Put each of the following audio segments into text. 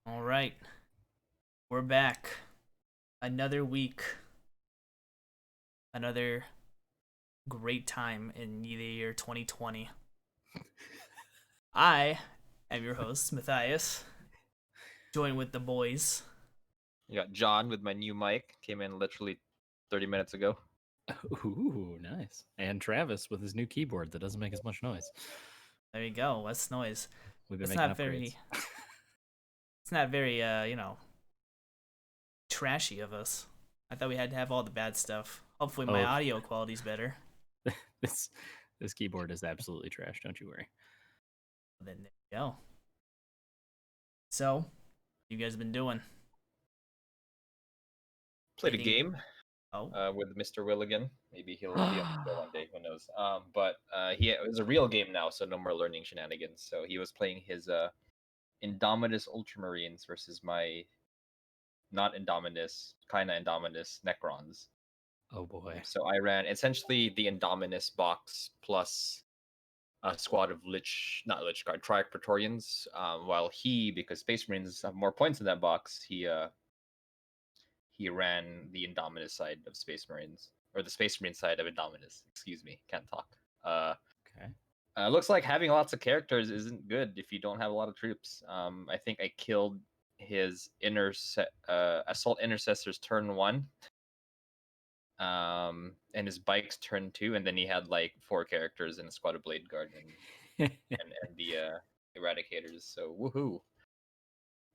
All right, we're back. Another week, another great time in the year 2020. I am your host, Matthias, joined with the boys. You got John with my new mic. Came in literally 30 minutes ago. Ooh, nice. And Travis with his new keyboard that doesn't make as much noise. There you go. Less noise. We've been It's making not upgrades. very. It's not very. Trashy of us. I thought we had to have all the bad stuff. Hopefully, my Oh, audio quality's better. this this keyboard is absolutely trash. Don't you worry. Then there you go. So, you guys been doing? Played a Anything? game Oh, with Mr. Willigan. Maybe he'll be on the show one day. Who knows? But it was a real game now, so no more learning shenanigans. So he was playing his Indominus Ultramarines versus my not Indominus, kind of Indominus Necrons. Oh boy. So I ran essentially the Indominus box plus a squad of not Lich Guard, Triarch Praetorians. While because Space Marines have more points in that box, he ran the Indominus side of Space Marines, or the Space Marine side of Indominus. Excuse me, can't talk. Okay. Looks like having lots of characters isn't good if you don't have a lot of troops. I think I killed his assault intercessors turn 1, and his bikes turn 2, and then he had like 4 characters in a squad of Blade Guard and the Eradicators. So woohoo!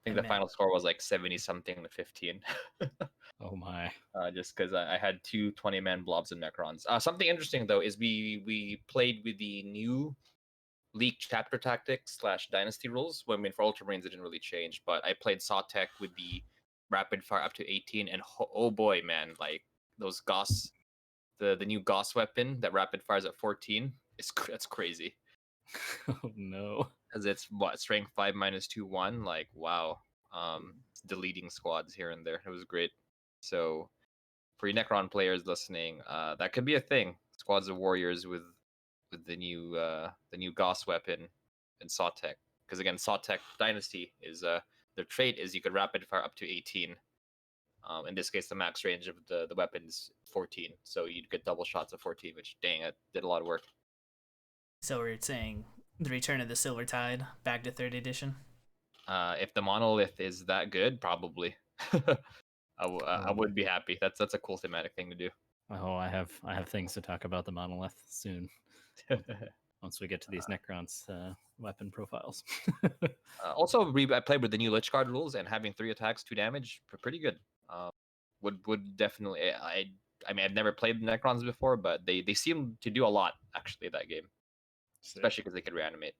I think and the man, final score was like 70 something to 15. Oh my. Just because I had two 20-man blobs and Necrons. Something interesting though is we played with the new League chapter tactics / dynasty rules. Well, I mean, for Ultramarines it didn't really change, but I played Sawtech with the rapid fire up to 18, and oh boy, man, like those Goss, the new Goss weapon that rapid fires at 14 that's crazy. Oh no. Because it's what, strength 5 minus 2 1. Like wow, deleting squads here and there. It was great. So for you Necron players listening, that could be a thing. Squads of warriors with the new Goss weapon and Sawtech. Because again, Sawtech Dynasty is their trait is you could rapid fire up to 18. In this case, the max range of the weapon is 14, so you'd get double shots of 14, which dang, it did a lot of work. so we're saying the Return of the Silver Tide back to third edition. If the monolith is that good, probably. I would be happy. That's a cool thematic thing to do. Oh, I have things to talk about the monolith soon. Once we get to these Necrons weapon profiles. Also, I played with the new Lich Guard rules, and having 3 attacks, 2 damage, pretty good. Would definitely. I mean, I've never played the Necrons before, but they seem to do a lot actually that game, especially because they could reanimate.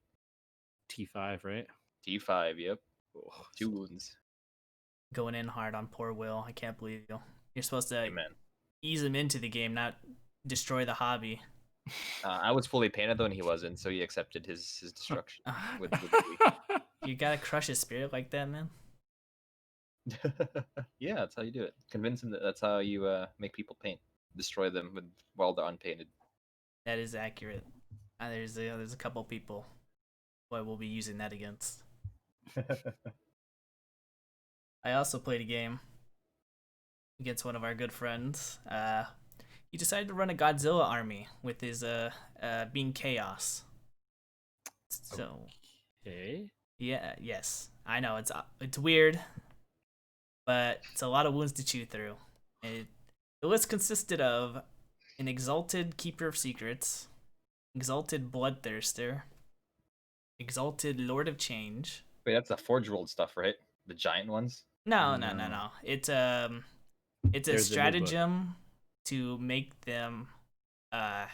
T5, right? T5, yep. Oh, 2 wounds. Going in hard on poor Will. I can't believe you. You're supposed to Amen. ease him into the game, not destroy the hobby. I was fully painted though, and he wasn't, so he accepted his destruction with You gotta crush his spirit like that, man. yeah, that's how you do it. Convince him that's how you make people paint. Destroy them while they're unpainted. That is accurate. There's a couple people who I will be using that against. I also played a game against one of our good friends. He decided to run a Godzilla army with his being chaos. So Okay. yeah, yes, I know it's weird, but it's a lot of wounds to chew through. The list consisted of an exalted keeper of secrets, exalted bloodthirster, exalted lord of change. Wait, that's the Forge World stuff, right? The giant ones. No. It's a There's the new book. stratagem to make them what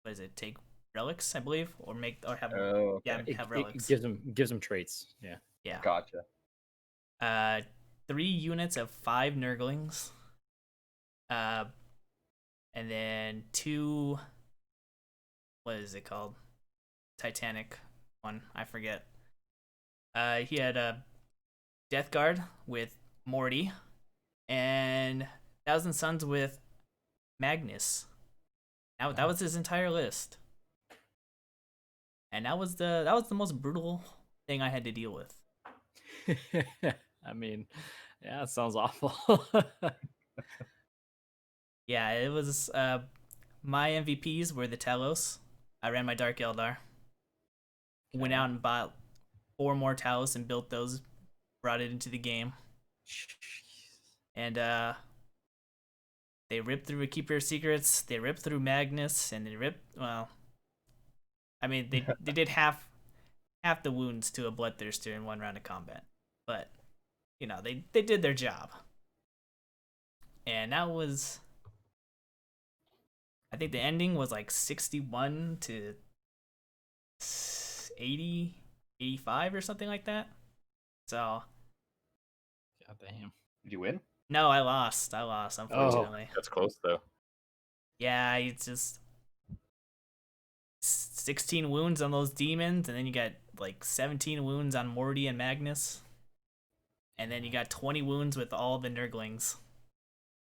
is it? Take relics, I believe, or have Oh, okay. have It relics. gives them traits. Yeah. Yeah. Gotcha. 3 units of 5 Nurglings. And then 2. What is it called? Titanic one. I forget. He had a Death Guard with Morty, and Thousand Suns with Magnus. Now that was his entire list, and that was the most brutal thing I had to deal with. I mean, yeah, it sounds awful. Yeah, it was. My MVPs were the Talos. I ran my Dark Eldar. Went Okay. out and bought 4 more Talos and built those. Brought it into the game, and they ripped through Keeper of Secrets. They ripped through Magnus, and they ripped. Well, I mean, they did half the wounds to a Bloodthirster in 1 round of combat, but they did their job, and that was. I think the ending was like 61 to 80, 85 or something like that. So God damn. Did you win? no, I lost. Unfortunately. That's close though. Yeah, it's just 16 wounds on those demons, and then you got like 17 wounds on Morty and Magnus, and then you got 20 wounds with all the Nurglings.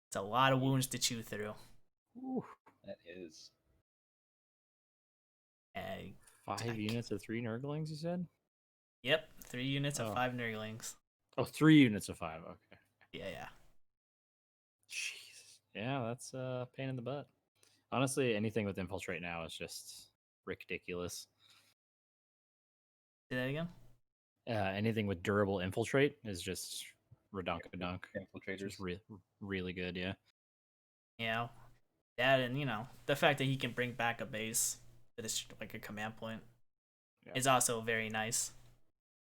It's a lot of wounds to chew through. Ooh. That is. And 5 units of 3 Nurglings, you said? Yep, 3 units of Oh. 5 Nurglings. Oh, 3 units of 5. Okay. Yeah. Jesus. Yeah, that's a pain in the butt. Honestly, anything with infiltrate now is just ridiculous. Say that again? Anything with durable infiltrate is just redonkadonk. Infiltrators. Just really good, yeah. Yeah, that, and the fact that he can bring back a base for this, like a command point, is also very nice.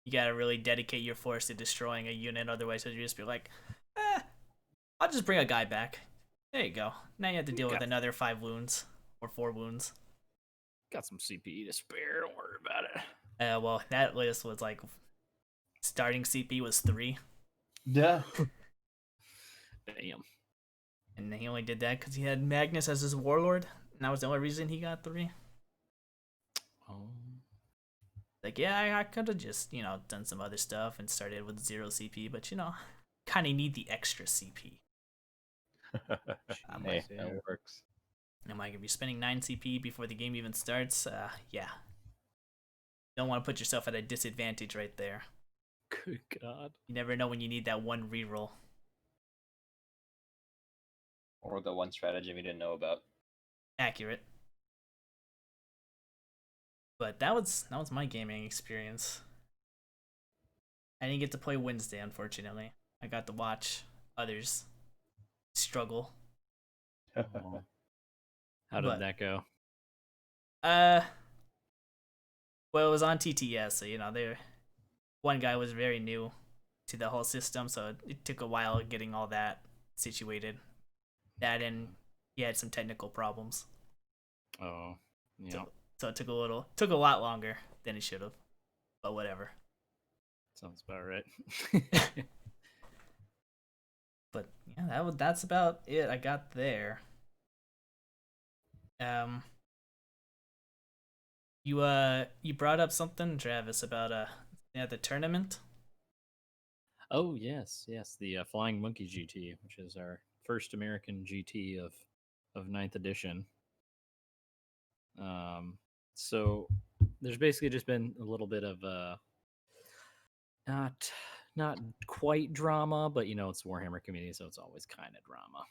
You gotta really dedicate your force to destroying a unit, otherwise you'll just be like, I'll just bring a guy back. There you go. Now you have to deal with another 5 wounds or 4 wounds. Got some CPE to spare. Don't worry about it. Well, that list was like starting CP was 3. Yeah. Damn. And he only did that because he had Magnus as his warlord, and that was the only reason he got 3. Oh. Like, yeah, I could have just, done some other stuff and started with 0 CP, but kind of need the extra CP. Hey, that works. I'm like, if you're spending 9 CP before the game even starts, yeah. Don't want to put yourself at a disadvantage right there. Good God. You never know when you need that one reroll. Or the one stratagem you didn't know about. Accurate. But that was my gaming experience. I didn't get to play Wednesday, unfortunately. I got to watch others struggle. Oh. How did that go? Well, it was on TTS, so one guy was very new to the whole system, so it took a while getting all that situated. That, and he had some technical problems. Oh, yeah. So it took a lot longer than it should have, but whatever. Sounds about right. But yeah, that's about it I got there. You brought up something, Travis, about the tournament. Oh yes, the Flying Monkey GT, which is our first American GT of 9th edition. So there's basically just been a little bit of not quite drama, but it's Warhammer community, so it's always kind of drama.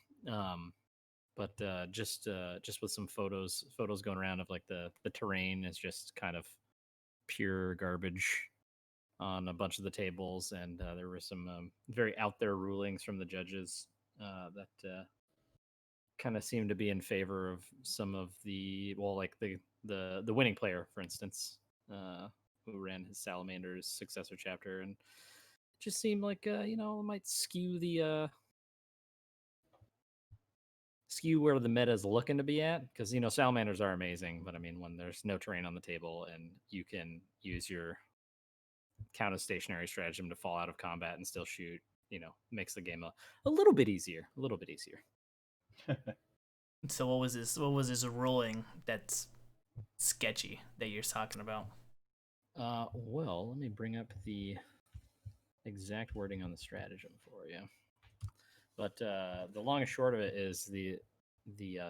But just with some photos going around of like the terrain is just kind of pure garbage on a bunch of the tables, and there were some very out there rulings from the judges that kind of seemed to be in favor of some of the the winning player, for instance, who ran his Salamander's successor chapter, and it just seemed like it might skew where the meta is looking to be at, because Salamanders are amazing, but I mean, when there's no terrain on the table and you can use your counter stationary stratagem to fall out of combat and still shoot, makes the game a little bit easier. So what was this ruling that's sketchy that you're talking about? Well, let me bring up the exact wording on the stratagem for you. But the long and short of it is the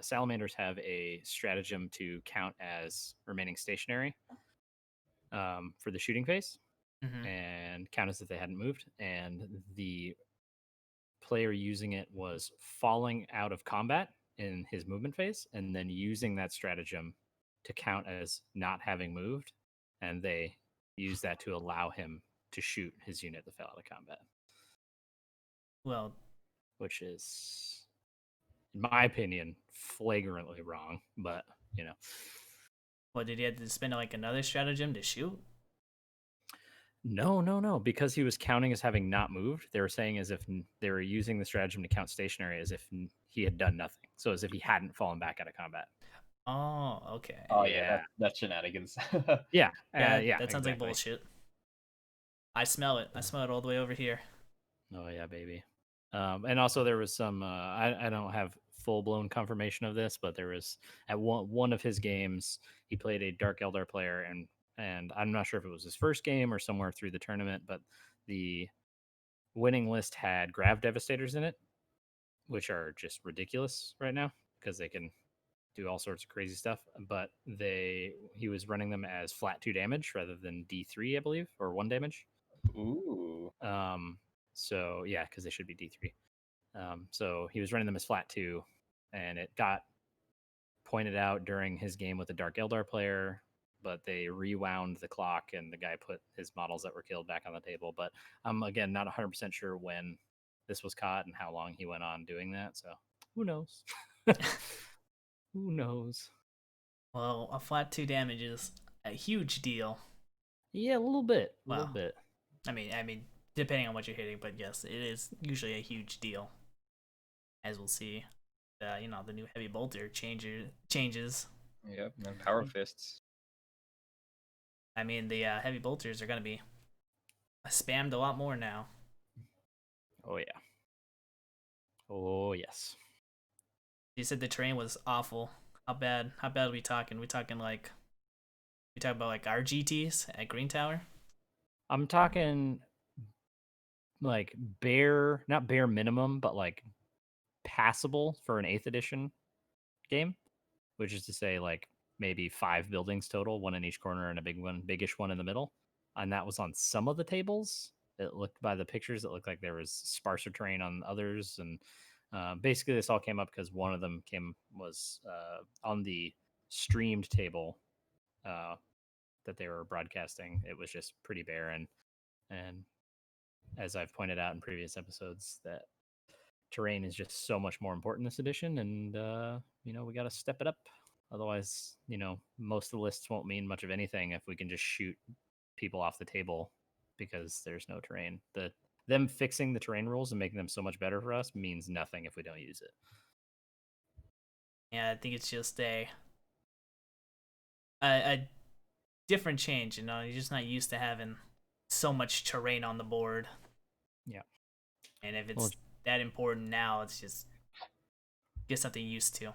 Salamanders have a stratagem to count as remaining stationary for the shooting phase. and count as if they hadn't moved. And the player using it was falling out of combat in his movement phase and then using that stratagem to count as not having moved. And they use that to allow him to shoot his unit that fell out of combat. Well, which is, in my opinion, flagrantly wrong. But, you know. what, did he have to spend like another stratagem to shoot? No. Because he was counting as having not moved, they were saying as if they were using the stratagem to count stationary as if he had done nothing. So as if he hadn't fallen back out of combat. Oh, okay. Oh yeah, that's shenanigans. Yeah, that sounds like exactly. bullshit. I smell it. I smell it all the way over here. Oh yeah, baby. And also there was some. I don't have full blown confirmation of this, but there was at one of his games he played a Dark Eldar player, and I'm not sure if it was his first game or somewhere through the tournament, but the winning list had Grav Devastators in it, which are just ridiculous right now because they can do all sorts of crazy stuff. But he was running them as flat 2 damage rather than D3, I believe, or 1 damage. Ooh. So yeah, because they should be D3. So he was running them as flat 2, and it got pointed out during his game with the Dark Eldar player, but they rewound the clock and the guy put his models that were killed back on the table. But I'm again not 100% sure when this was caught and how long he went on doing that. So who knows? Who knows? Well, a flat 2 damage is a huge deal. Yeah, a little bit. A Well, little bit. I mean, depending on what you're hitting, but yes, it is usually a huge deal. As we'll see, the new heavy bolter changes. Yep, and power fists. I mean, the heavy bolters are gonna be spammed a lot more now. Oh yeah. Oh yes. You said the terrain was awful. How bad? How bad are we talking? We talking about like our GTs at Green Tower? I'm talking like not bare minimum, but like passable for an 8th edition game, which is to say like maybe 5 buildings total, one in each corner and a biggish one in the middle. And that was on some of the tables. It looked by the pictures, it looked like there was sparser terrain on others. And basically this all came up because one of them was on the streamed table that they were broadcasting. It was just pretty barren. And as I've pointed out in previous episodes, that terrain is just so much more important this edition, and we got to step it up. Otherwise, most of the lists won't mean much of anything if we can just shoot people off the table because there's no terrain. Them fixing the terrain rules and making them so much better for us means nothing if we don't use it. Yeah, I think it's just a different change. You're just not used to having so much terrain on the board. Yeah, and if it's that important now, it's just get something used to.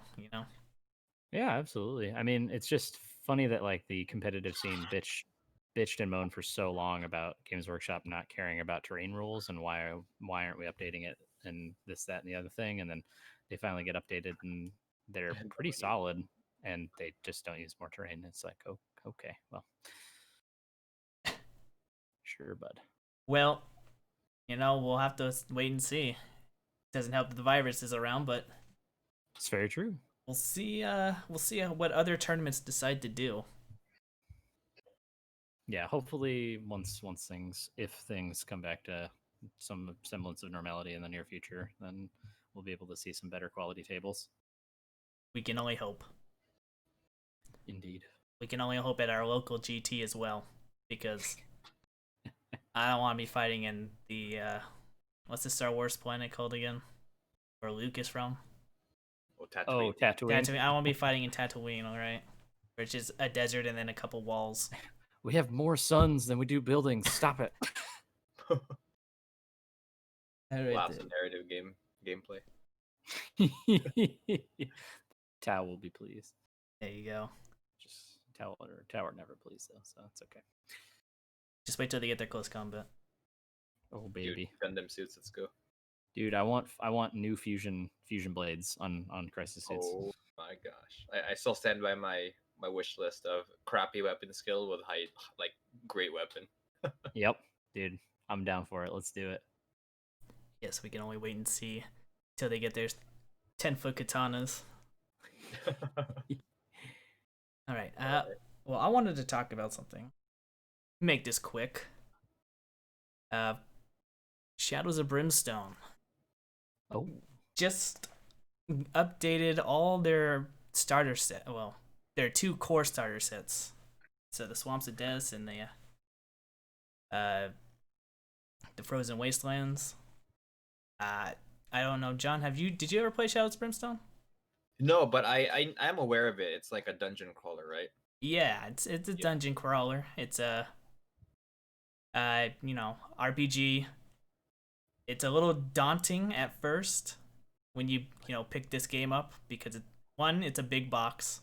Yeah, absolutely. I mean, it's just funny that like the competitive scene bitched and moaned for so long about Games Workshop not caring about terrain rules and why aren't we updating it and this, that, and the other thing, and then they finally get updated and they're pretty solid and they just don't use more terrain. It's like, oh, okay, well, sure, bud. Well, we'll have to wait and see. Doesn't help that the virus is around, but it's very true. We'll see. We'll see what other tournaments decide to do. Yeah, hopefully if things come back to some semblance of normality in the near future, then we'll be able to see some better quality tables. We can only hope. Indeed. We can only hope at our local GT as well, because I don't want to be fighting in the what's the Star Wars planet called again? Where Luke is from? Tatooine. Tatooine. I won't be fighting in Tatooine, all right? Which is a desert and then a couple walls. We have more suns than we do buildings. Stop it. Lots of narrative gameplay. Tao will be pleased. There you go. Just Tower never pleased though, so it's okay. Just wait till they get their close combat. Oh baby. Dude, Gundam suits, let's go. Dude, I want new fusion blades on Crisis suits. Oh my gosh. I still stand by my wish list of crappy weapon skill with great weapon. Yep, dude, I'm down for it. Let's do it. Yes, we can only wait and see till they get their 10-foot katanas. All right. Well, I wanted to talk about something. Make this quick. Shadows of Brimstone Oh, just updated all their starter set. Well, their 2 core starter sets. So the Swamps of Death and the Frozen Wastelands. I don't know, John. Did you ever play Shadows of Brimstone? No, but I'm aware of it. It's like a dungeon crawler, right? Yeah, it's a dungeon crawler. It's a RPG. It's a little daunting at first when you pick this game up because it's a big box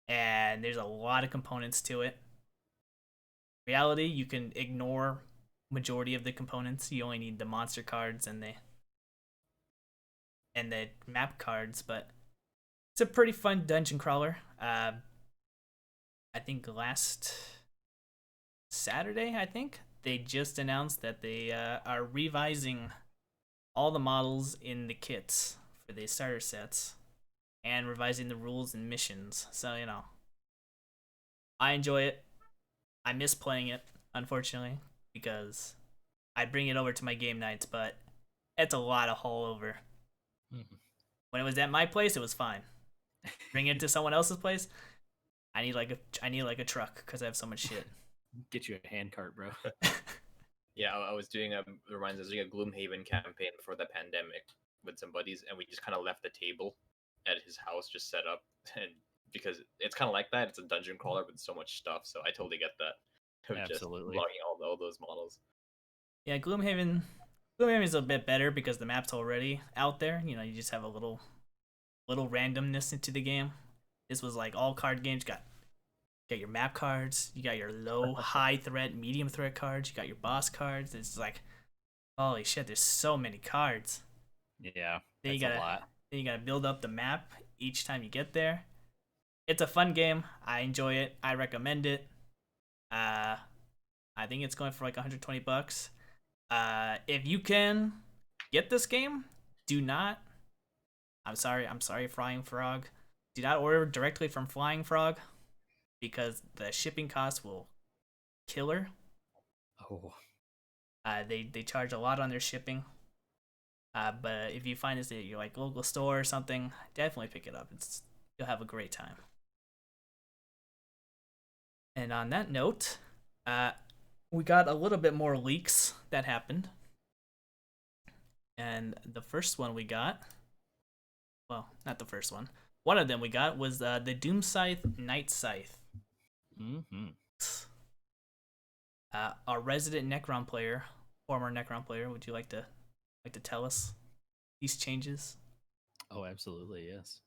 and there's a lot of components to it. Reality, you can ignore majority of the components. You only need the monster cards and the map cards, but it's a pretty fun dungeon crawler. I think last Saturday, they just announced that they are revising all the models in the kits for the starter sets and revising the rules and missions. So, I enjoy it. I miss playing it, unfortunately, because I bring it over to my game nights, but it's a lot of haul over. Mhm. When it was at my place, it was fine. Bring it to someone else's place, I need like a truck because I have so much shit. Get you a hand cart, bro. Yeah, I was doing reminds us of a Gloomhaven campaign before the pandemic with some buddies, and we just kind of left the table at his house just set up, and because it's kind of like that, it's a dungeon crawler with so much stuff. So I totally get that. Of just Absolutely. logging all those models. Yeah, Gloomhaven is a bit better because the map's already out there. You just have a little randomness into the game. This was like all card games. You got your map cards, you got your low, high threat, medium threat cards, you got your boss cards. It's like, holy shit, there's so many cards. Yeah, Then that's a lot. Then you gotta build up the map each time you get there. It's a fun game. I enjoy it. I recommend it. I think it's going for like $120. If you can get this game, do not. I'm sorry, Flying Frog. Do not order directly from Flying Frog because the shipping costs will killer. Oh, They charge a lot on their shipping. But if you find this at your like local store or something, definitely pick it up. You'll have a great time. And on that note, we got a little bit more leaks that happened. And the first one we got, well, not the first one. One of them we got was the Doom Scythe Night Scythe. mm-hmm. Our resident Necron player, former Necron player, would you like to tell us these changes? Oh, absolutely, yes.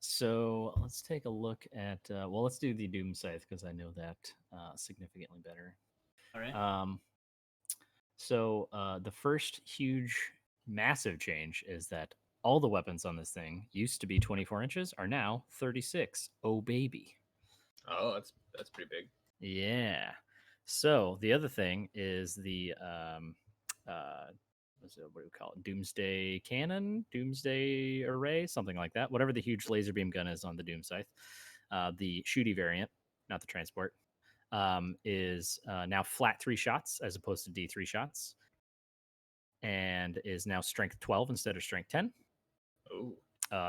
So let's take a look at. Let's do the Doom Scythe because I know that significantly better. All right. So the first huge, massive change is that all the weapons on this thing used to be 24 inches are now 36. Oh baby. Oh, that's pretty big. Yeah. So the other thing is the what do we call it? Doomsday cannon, Doomsday array, something like that. Whatever the huge laser beam gun is on the Doom Scythe, the shooty variant, not the transport, is now flat 3 shots as opposed to D3 shots, and is now strength 12 instead of strength 10. Oh.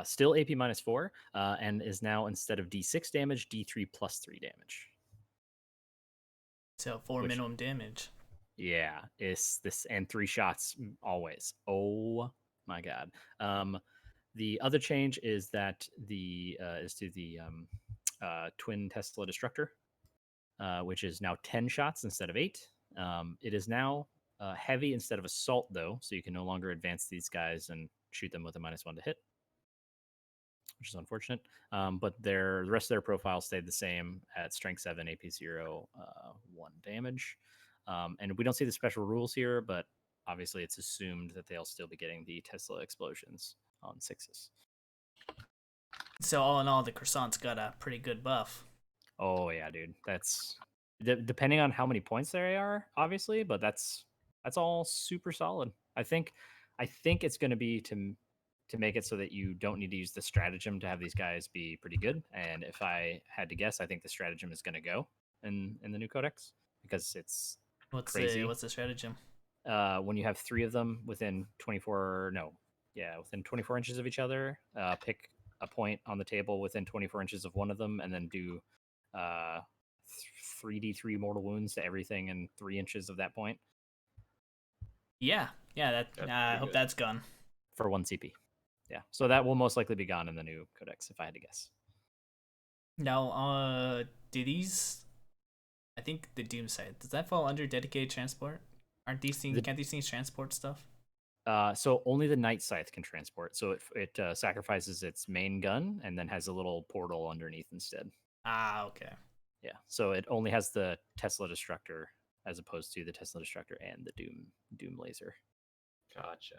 Still AP -4, and is now instead of D6 damage, D3 +3 damage. So 4 minimum damage. Yeah, it's this and 3 shots always. Oh my god. The other change is that is to the twin Tesla destructor, which is now 10 shots instead of 8. It is now heavy instead of assault though, so you can no longer advance these guys and shoot them with a -1 to hit, which is unfortunate. But the rest of their profile stayed the same at strength 7, AP 0, 1 damage. And we don't see the special rules here, but obviously it's assumed that they'll still be getting the Tesla explosions on 6s. So all in all, the croissant's got a pretty good buff. Oh yeah, dude, that's depending on how many points there are, obviously, but that's all super solid. I think it's going to be to make it so that you don't need to use the stratagem to have these guys be pretty good. And if I had to guess, I think the stratagem is going to go in the new codex because it's crazy. What's the stratagem? When you have 3 of them within 24, no, yeah, within 24 inches of each other, pick a point on the table within 24 inches of one of them, and then do 3d3 mortal wounds to everything in 3 inches of that point. Yeah, I hope that's gone for 1 CP. Yeah, so that will most likely be gone in the new codex, if I had to guess. Now, do these? I think the Doom Scythe, does that fall under dedicated transport? Aren't these things? Can't these things transport stuff? So only the Night Scythe can transport. So it sacrifices its main gun and then has a little portal underneath instead. Ah, okay. Yeah, so it only has the Tesla Destructor as opposed to the Tesla Destructor and the Doom Laser. Gotcha.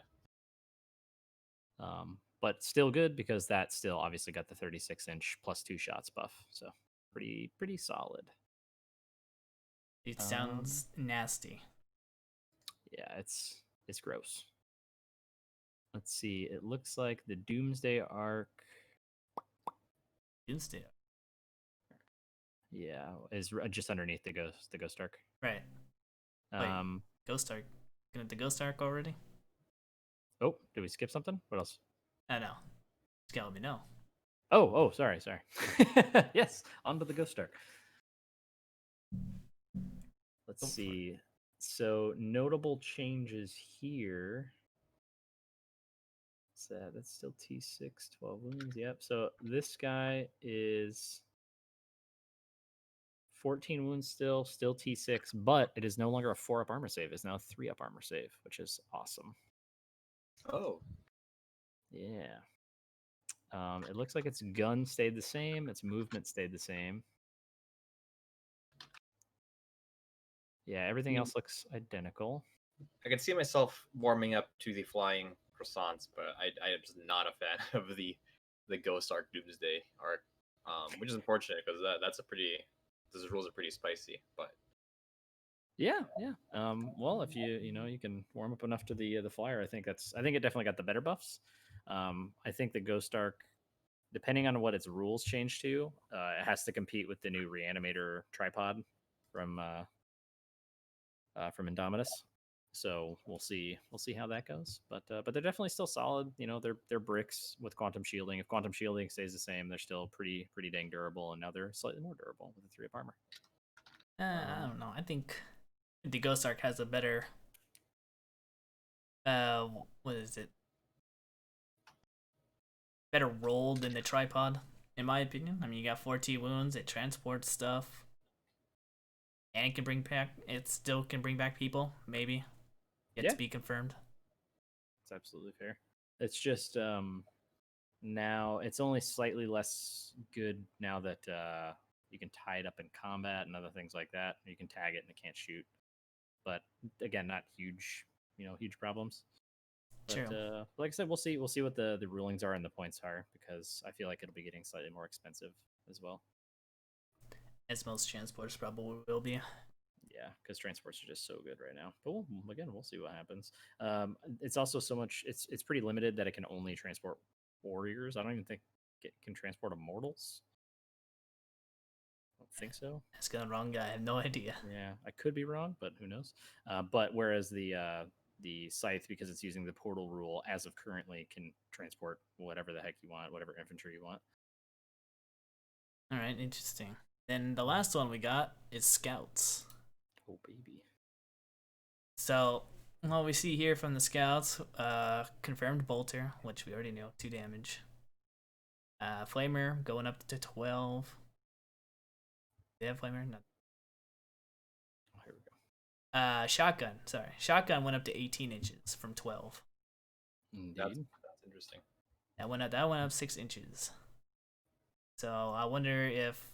But still good because that still obviously got the 36-inch plus 2 shots buff. So pretty solid. It sounds nasty. Yeah, it's gross. Let's see. It looks like the Doomsday Arc. Doomsday. Yeah, is just underneath the Ghost Arc. Right. Wait, Ghost Arc. Gonna the Ghost Arc already? Oh, did we skip something? What else? I know. Just gotta let me know. Oh, sorry. Yes, onto the Ghost Arc. Let's see. So notable changes here. That's still T6, 12 wounds. Yep. So this guy is 14 wounds still T6, but it is no longer a 4-up armor save. It's now a 3-up armor save, which is awesome. Oh. Yeah. It looks like its gun stayed the same. Its movement stayed the same. Yeah, everything else looks identical. I can see myself warming up to the flying croissants, but I am just not a fan of the Ghost Arc Doomsday arc, which is unfortunate because those rules are pretty spicy. But yeah. Well, if you can warm up enough to the flyer, I think it definitely got the better buffs. I think the Ghost Arc, depending on what its rules change to, it has to compete with the new Reanimator tripod from Indominus. So we'll see how that goes. But they're definitely still solid. They're bricks with quantum shielding. If quantum shielding stays the same, they're still pretty dang durable, and now they're slightly more durable with a 3-up armor. I don't know. I think the Ghost Arc has a better what is it? Better roll than the tripod, in my opinion. I mean, you got 4T wounds, it transports stuff. And it still can bring back people, maybe. Yet to be confirmed. It's absolutely fair. It's just now it's only slightly less good now that you can tie it up in combat and other things like that. You can tag it and it can't shoot. But again, not huge problems. But True. like I said, we'll see what the rulings are and the points are, because I feel like it'll be getting slightly more expensive as well. As most transporters probably will be. Yeah, because transports are just so good right now. But we'll see what happens. It's also so much. It's pretty limited that it can only transport warriors. I don't even think it can transport immortals. I don't think so. That's the wrong guy. I have no idea. Yeah, I could be wrong, but who knows? But whereas the Scythe, because it's using the portal rule as of currently, can transport whatever the heck you want, whatever infantry you want. All right, interesting. Then the last one we got is scouts. Oh, baby. So, what we see here from the scouts, confirmed bolter, which we already know, 2 damage. Flamer going up to 12. They have flamer? No. Oh, here we go. Shotgun went up to 18 inches from 12. Indeed. That's interesting. That went up 6 inches. So I wonder if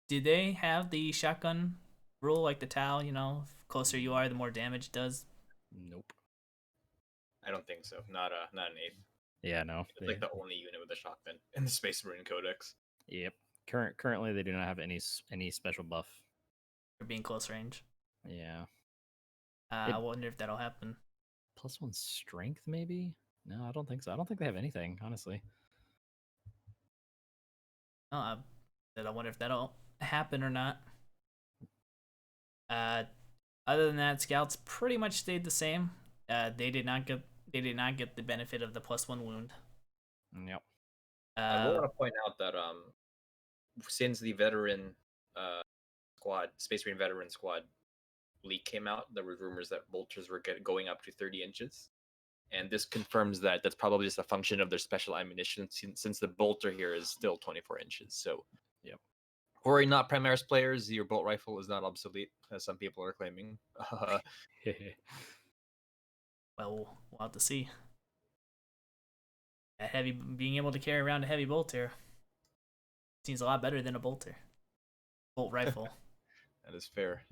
did they have the shotgun rule like the Tau, closer you are, the more damage it does? Nope. I don't think so. Not an 8th. Yeah, no. It's like the only unit with a shotgun in the Space Marine Codex. Yep. Currently, they do not have any special buff for being close range. Yeah. I wonder if that'll happen. +1 strength, maybe? No, I don't think so. I don't think they have anything, honestly. Oh, I wonder if that'll happen or not. Other than that, scouts pretty much stayed the same. They did not get the benefit of the +1 wound. Yep. I will want to point out that since the veteran squad, Space Marine veteran squad leak came out, there were rumors that bolters were going up to 30 inches. And this confirms that that's probably just a function of their special ammunition, since the bolter here is still 24 inches. So, yep. Worry not, Primaris players, your bolt rifle is not obsolete, as some people are claiming. Well, we'll have to see. Being able to carry around a heavy bolter seems a lot better than a bolt rifle. That is fair.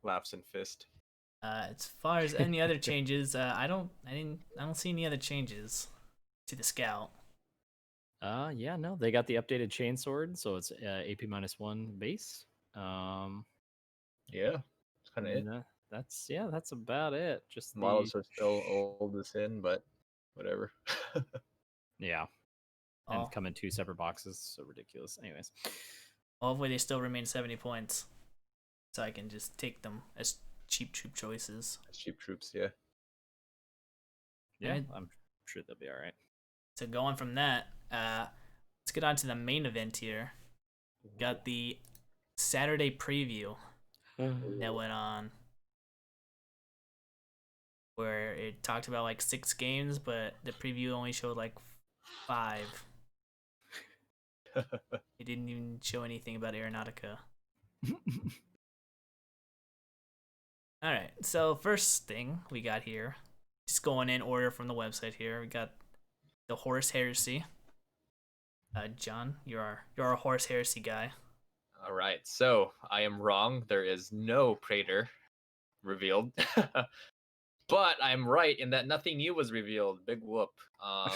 Laughs and fist. As far as any other changes, I don't see any other changes to the scout. Yeah, no, they got the updated chainsword, so it's AP -1 base. Yeah, that's kind of it. That's about it. Just Models are still old as sin, but whatever. Yeah. And come in 2 separate boxes. So ridiculous. Anyways. Hopefully they still remain 70 points. So I can just take them as cheap troop choices. As cheap troops, yeah. Yeah, I'm sure they'll be alright. So going from that, let's get on to the main event here. Got the Saturday preview that went on, where it talked about like 6 games, but the preview only showed like 5. It didn't even show anything about Aeronautica. Alright, so first thing we got here, just going in order from the website here, we got the Horus Heresy. John, you're our Horus Heresy guy. All right, so I am wrong. There is no Praetor revealed. But I'm right in that nothing new was revealed. Big whoop. Well,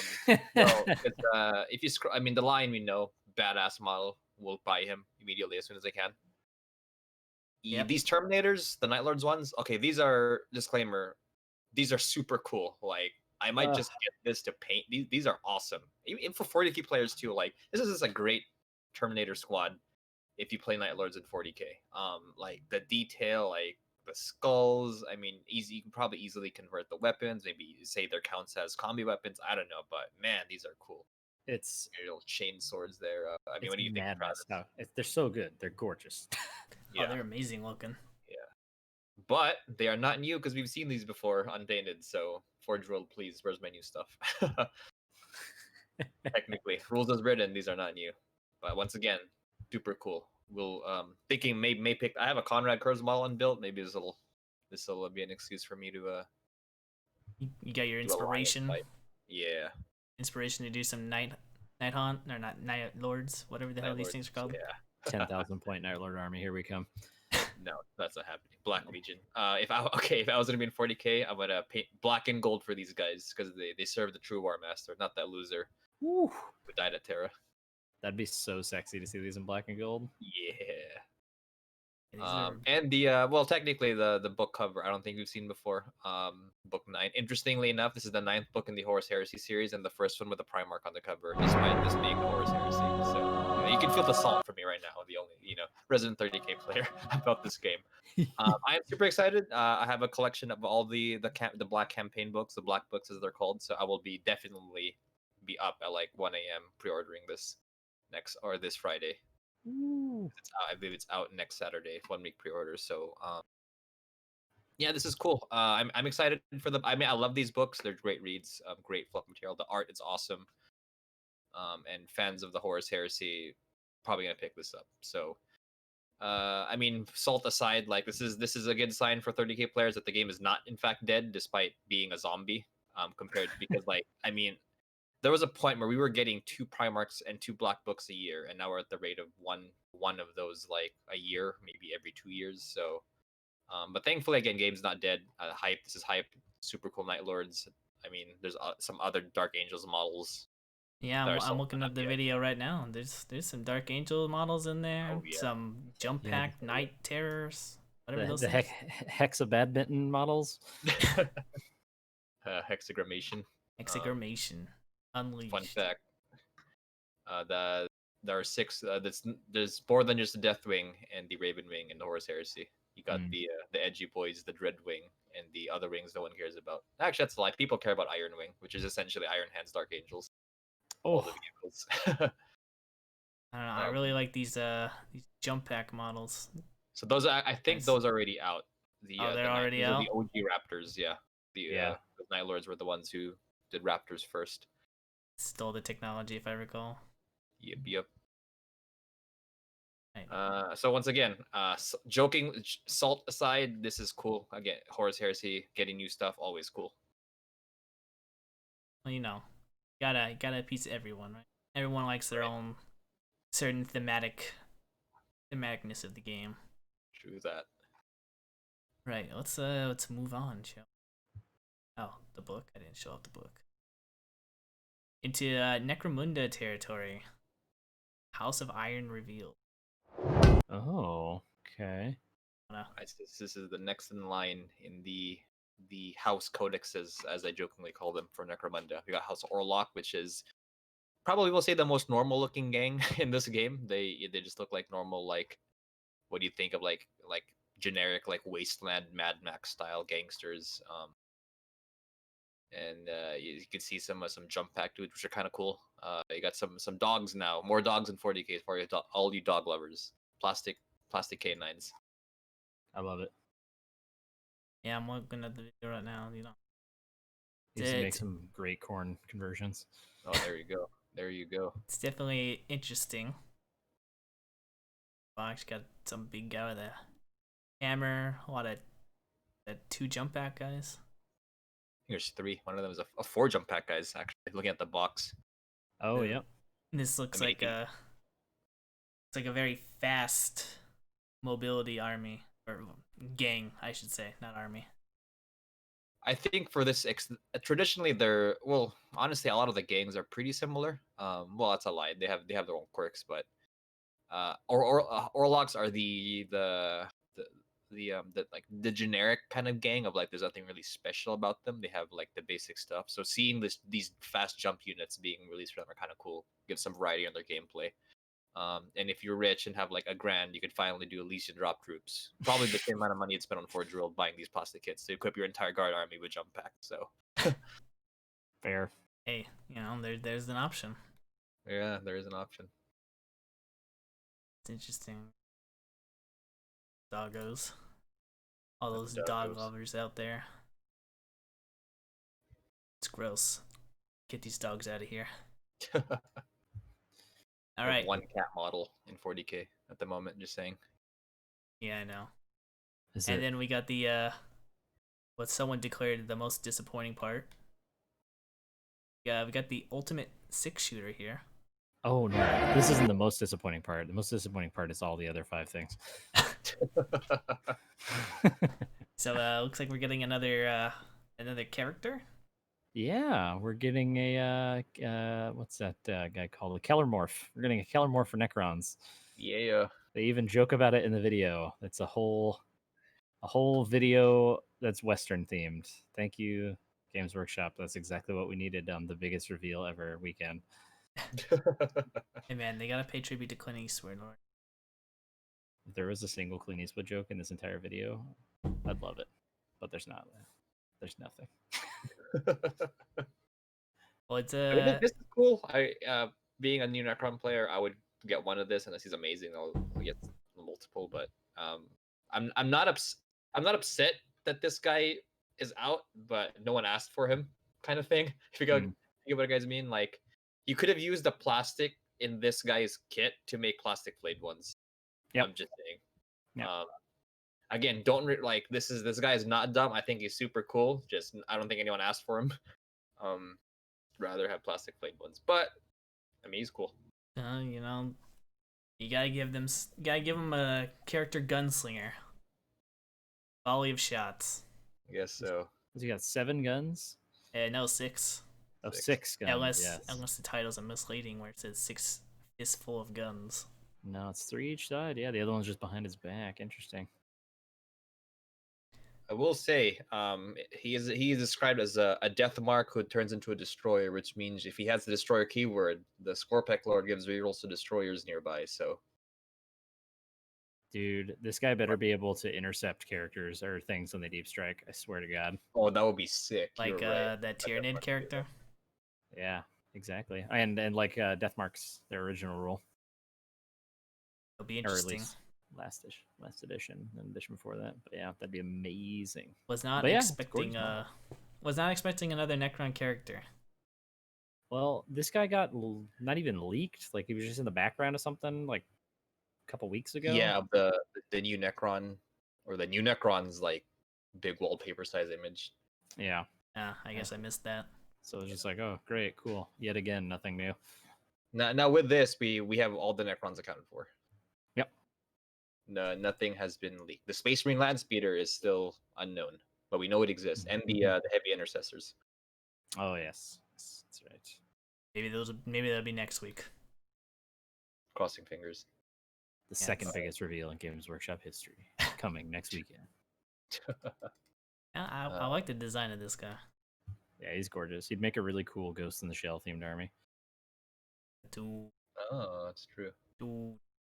if you scroll, I mean, the line we know, badass model, will buy him immediately as soon as I can. Yep. These Terminators, the Night Lords ones, okay, these are, disclaimer, these are super cool. Like, I might just get this to paint. These are awesome. Even for 40k players too. Like, this is just a great Terminator squad if you play Night Lords in 40k. Like the detail, like the skulls. I mean, easy. You can probably easily convert the weapons. Maybe say their counts as combi weapons. I don't know, but man, these are cool. It's little chain swords there. I mean, what do you think, Travis? They're so good. They're gorgeous. Yeah. Oh, they're amazing looking. Yeah, but they are not new because we've seen these before unpainted. So Forge World, please, where's my new stuff? Technically, rules as written, these are not new. But once again, super cool. We'll thinking may pick. I have a Conrad Kurz model unbuilt. Maybe this will be an excuse for me to You got your inspiration. Yeah. Inspiration to do some night haunt or not Night Lords, whatever the hell these things are called. Yeah. 10,000 point Night Lord army. Here we come. No, that's not happening. Black Legion. If I was gonna be in 40k, I'm gonna paint black and gold for these guys because they serve the true War Master, not that loser who died at Terra. That'd be so sexy to see these in black and gold. Yeah. And the well, technically the book cover I don't think we've seen before. Book 9. Interestingly enough, this is the 9th book in the Horus Heresy series and the first one with a Primarch on the cover, despite this being the Horus Heresy. So you can feel the salt from me right now, the only resident 30k player about this game. I am super excited. I have a collection of all the black campaign books, the black books as they're called. So I will definitely be up at like 1 a.m. pre-ordering this this Friday. I believe it's out next Saturday, 1 week pre-order. So yeah, this is cool. I'm excited for them. I mean, I love these books. They're great reads, great fluff material. The art is awesome. And fans of the Horus Heresy probably gonna pick this up. So I mean, salt aside, like this is a good sign for 30k players that the game is not in fact dead, despite being a zombie. Compared because like I mean, there was a point where we were getting 2 Primarchs and 2 Black Books a year, and now we're at the rate of one of those like a year, maybe every 2 years. So, but thankfully, again, game's not dead. Hype. This is hype. Super cool Night Lords. I mean, there's some other Dark Angels models Yeah, That are I'm sold looking on at the the video right now. There's some Dark Angel models in there. Oh, yeah. Some Jump Yeah, Pack Night Terrors. Whatever those the things. Hexa badminton models. Hexagrammation. Exegramation. Fun Unleashed. fact. There are six. There's more than just the Deathwing and the Ravenwing and the Horus Heresy. You got the edgy boys, the Dreadwing, and the other wings no one cares about. Actually, that's a lie. People care about Ironwing, which is essentially Iron Hand's Dark Angels. All the Oh, vehicles. I don't know. I really like these Jump Pack models. So those are, I think Nice. those are already out. Oh, they're The already these are out? the OG Raptors. Yeah, yeah. the Night Lords were the ones who did Raptors first. Stole the technology, if I recall. Yep, yep. Right. So once again, joking salt aside, this is cool. Again, Horus Heresy getting new stuff, always cool. Well, you know, gotta appease everyone, right? Everyone likes their Right. own certain thematicness of the game. True that. Right. Let's move on, shall we? Oh, the book. I didn't show off the book. Into Necromunda territory. House of Iron revealed. Oh, okay. This is the next in line in the house codexes, as I jokingly call them, for Necromunda. We got House Orlok, which is probably we'll say the most normal looking gang in this game. They just look like normal, like what do you think of like generic like wasteland Mad Max style gangsters. And you can see some jump pack dudes, which are kind of cool. You got some dogs now, more dogs in 40k for you, all you dog lovers. Plastic canines. I love it. Yeah, I'm looking at the video right now. You know, Needs to make it's, some great corn conversions. Oh, there you go. There you go. it's definitely interesting. Fox got some big guy with a hammer. A lot of the 2 jump back guys. Here's 3. One of them is a 4 jump pack, guys. Actually, looking at the box. Oh, The- yep. This looks like Amazing. it's like a very fast mobility army or gang, I should say, not army. I think for this, traditionally they're honestly a lot of the gangs are pretty similar. Well, that's a lie. They have their own quirks, but Orlocks are the like the generic kind of gang of like there's nothing really special about them. They have like the basic stuff. So seeing these fast jump units being released for them are kind of cool. Gives some variety on their gameplay. And if you're rich and have like $1,000, you could finally do Elysian drop troops. Probably the same amount of money you'd spend on Forge World buying these plastic kits to equip your entire guard army with jump pack. So Fair. Hey, you know, there's an option. yeah, there is an option. It's interesting. Doggos. All those Doggos. dog lovers out there. It's gross. Get these dogs out of here. All right. One cat model in 40k at the moment. Just saying. Yeah, I know. Is And it? then we got the what someone declared the most disappointing part. Yeah, we got the ultimate 6-shooter here. Oh no, this isn't the most disappointing part. The most disappointing part is all the other 5 things. So looks like we're getting another character. Yeah, we're getting a what's that guy called? A Kellermorph. We're getting a Kellermorph for Necrons. Yeah. They even joke about it in the video. It's a whole video that's Western themed. Thank you, Games Workshop. That's exactly what we needed on the biggest reveal ever weekend. Hey man, they gotta pay tribute to Clint Eastwood. If there was a single Clint Eastwood joke in this entire video, I'd love it. But there's not. There's nothing. Well, it's I mean, this is cool. Being a new Necron player, I would get one of this unless he's amazing. I'll get multiple, but I'm not upset that this guy is out, but no one asked for him, kind of thing. If you think of what guys mean, like you could have used the plastic in this guy's kit to make plastic flayed ones. Yep. I'm just saying. Yep. Again, like this guy is not dumb. I think he's super cool. Just I don't think anyone asked for him. Rather have plastic flayed ones, but I mean he's cool. you know, you gotta give him a character gunslinger. Volley of shots. I guess so. You got 7 guns. No, 6. Oh, 6 guns. Unless Yes. unless the titles are misleading, where it says 6 fistful of guns. No, it's 3 each side. Yeah, the other one's just behind his back. Interesting. I will say, he is described as a death mark who turns into a destroyer, which means if he has the destroyer keyword, the Scorpec Lord gives rerolls to destroyers nearby. So Dude, this guy better be able to intercept characters or things when they deep strike. I swear to God. oh, that would be sick. Like You're right. that Tyrannid character. Yeah, exactly. And like Death Marks, their original rule, It'll be or at interesting. least last edition and edition before that. But yeah, that'd be amazing. Was not But yeah, it's expecting gorgeous. was not expecting another Necron character. Well, this guy got not even leaked. Like he was just in the background of something like a couple weeks ago. Yeah, the new Necron, or the new Necron's like big wallpaper size image. Yeah. I guess I missed that. So it's just like, oh, great, cool. Yet again, nothing new. Now with this, we have all the Necrons accounted for. Yep. No, nothing has been leaked. The Space Marine Land Speeder is still unknown, but we know it exists, and the heavy intercessors. Oh yes, that's right. Maybe that'll be next week. Crossing fingers. The second biggest reveal in Games Workshop history, coming next weekend. I like the design of this guy. Yeah, he's gorgeous. He'd make a really cool Ghost in the Shell themed army. Oh, that's true.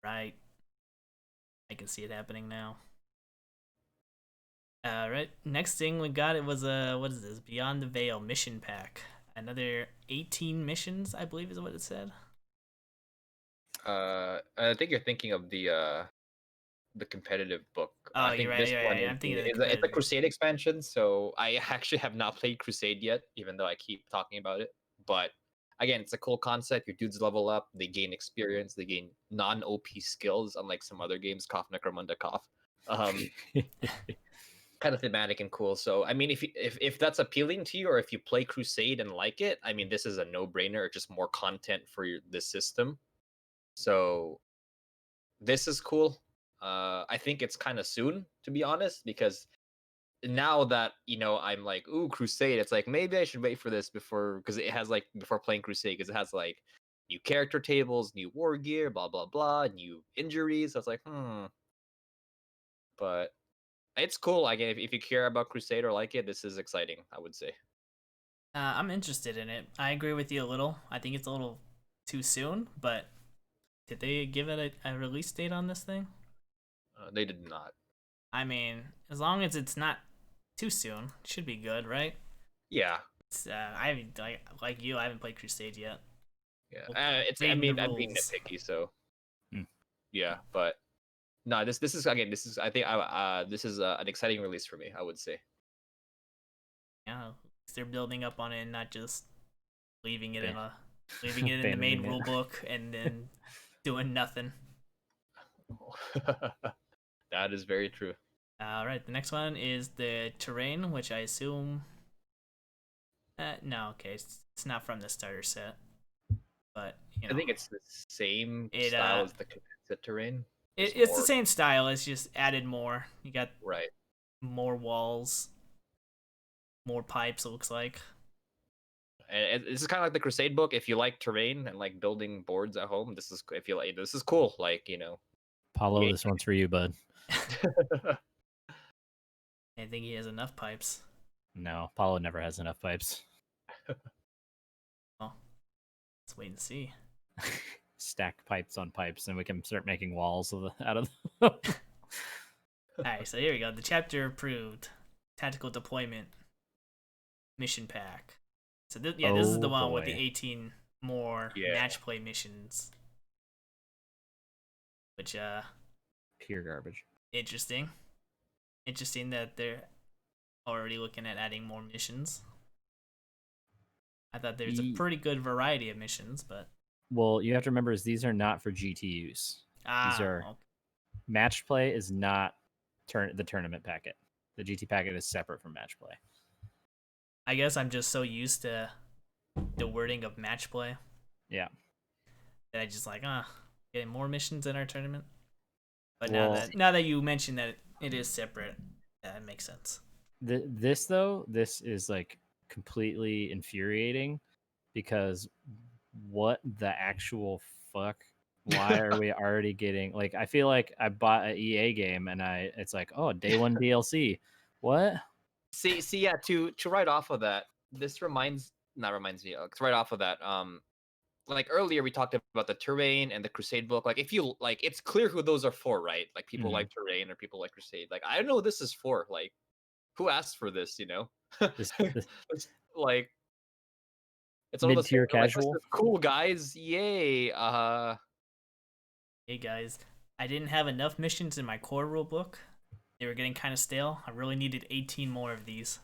Right. I can see it happening now. Right. Next thing we got, it was what is this? Beyond the Veil mission pack. Another 18 missions, I believe is what it said. I think you're thinking of the competitive book. Oh, I think you're right. this You're one right. I'm thinking of the it's a competitive. Crusade expansion, so I actually have not played Crusade yet, even though I keep talking about it. But again, it's a cool concept. Your dudes level up, they gain experience, they gain non-OP skills, unlike some other games. Cough, Necromunda, cough. Kind of thematic and cool. So I mean, if that's appealing to you, or if you play Crusade and like it, I mean, this is a no-brainer. Just more content for this system. So this is cool. I think it's kind of soon, to be honest, because now that I'm like, ooh, Crusade, it's like maybe I should wait for this because it has like before playing Crusade, because it has like new character tables, new war gear, blah blah blah, new injuries. So it's like, but it's cool. Again, if you care about Crusade or like it, this is exciting, I would say. I'm interested in it. I agree with you a little. I think it's a little too soon, but did they give it a release date on this thing? They did not. I mean, as long as it's not too soon, it should be good, right? Yeah. I haven't like you. I haven't played Crusade yet. Yeah. Reading the I'm being rules. nitpicky, so yeah. But no, this is again. This is I think this is an exciting release for me, I would say. Yeah, they're building up on it and not just leaving it in Abandoning the main it. rule book and then doing nothing. That is very true. All right, the next one is the terrain, which I assume. No, okay, it's not from the starter set, but I think it's the same style as the Command terrain. It's the same style. It's just added more. You got right more walls, more pipes. It looks like. And this is kind of like the Crusade book. If you like terrain and like building boards at home, this is cool. Like Paulo, this one's for you, bud. I think he has enough pipes. No, Paulo never has enough pipes. Well, let's wait and see. Stack pipes on pipes, and we can start making walls out of them. All right, so here we go. The chapter approved tactical deployment mission pack. So this is the one with the 18 more match play missions, which pure garbage. Interesting that they're already looking at adding more missions. I thought there's a pretty good variety of missions, but well, you have to remember these are not for GTUs. These are match play is not the tournament packet. The GT packet is separate from match play. I guess I'm just so used to the wording of match play. Yeah. That I just like, getting more missions in our tournament. But now that you mention that it is separate, that makes sense. This is like completely infuriating because what the actual fuck? Why are we already getting like? I feel like I bought an EA game and it's like, oh, day one DLC. What? See, yeah. To write off of that, this reminds me. To write off of that, like earlier we talked about the terrain and the Crusade book. Like, if you like, it's clear who those are for, right? Like, people Mhm. like terrain or people like Crusade. Like, I don't know who this is for. Like, who asked for this? You know, This it's like it's one of mid those things tier where, like, this casual. is cool, guys. Yay! Hey guys, I didn't have enough missions in my core rulebook. They were getting kind of stale. I really needed 18 more of these.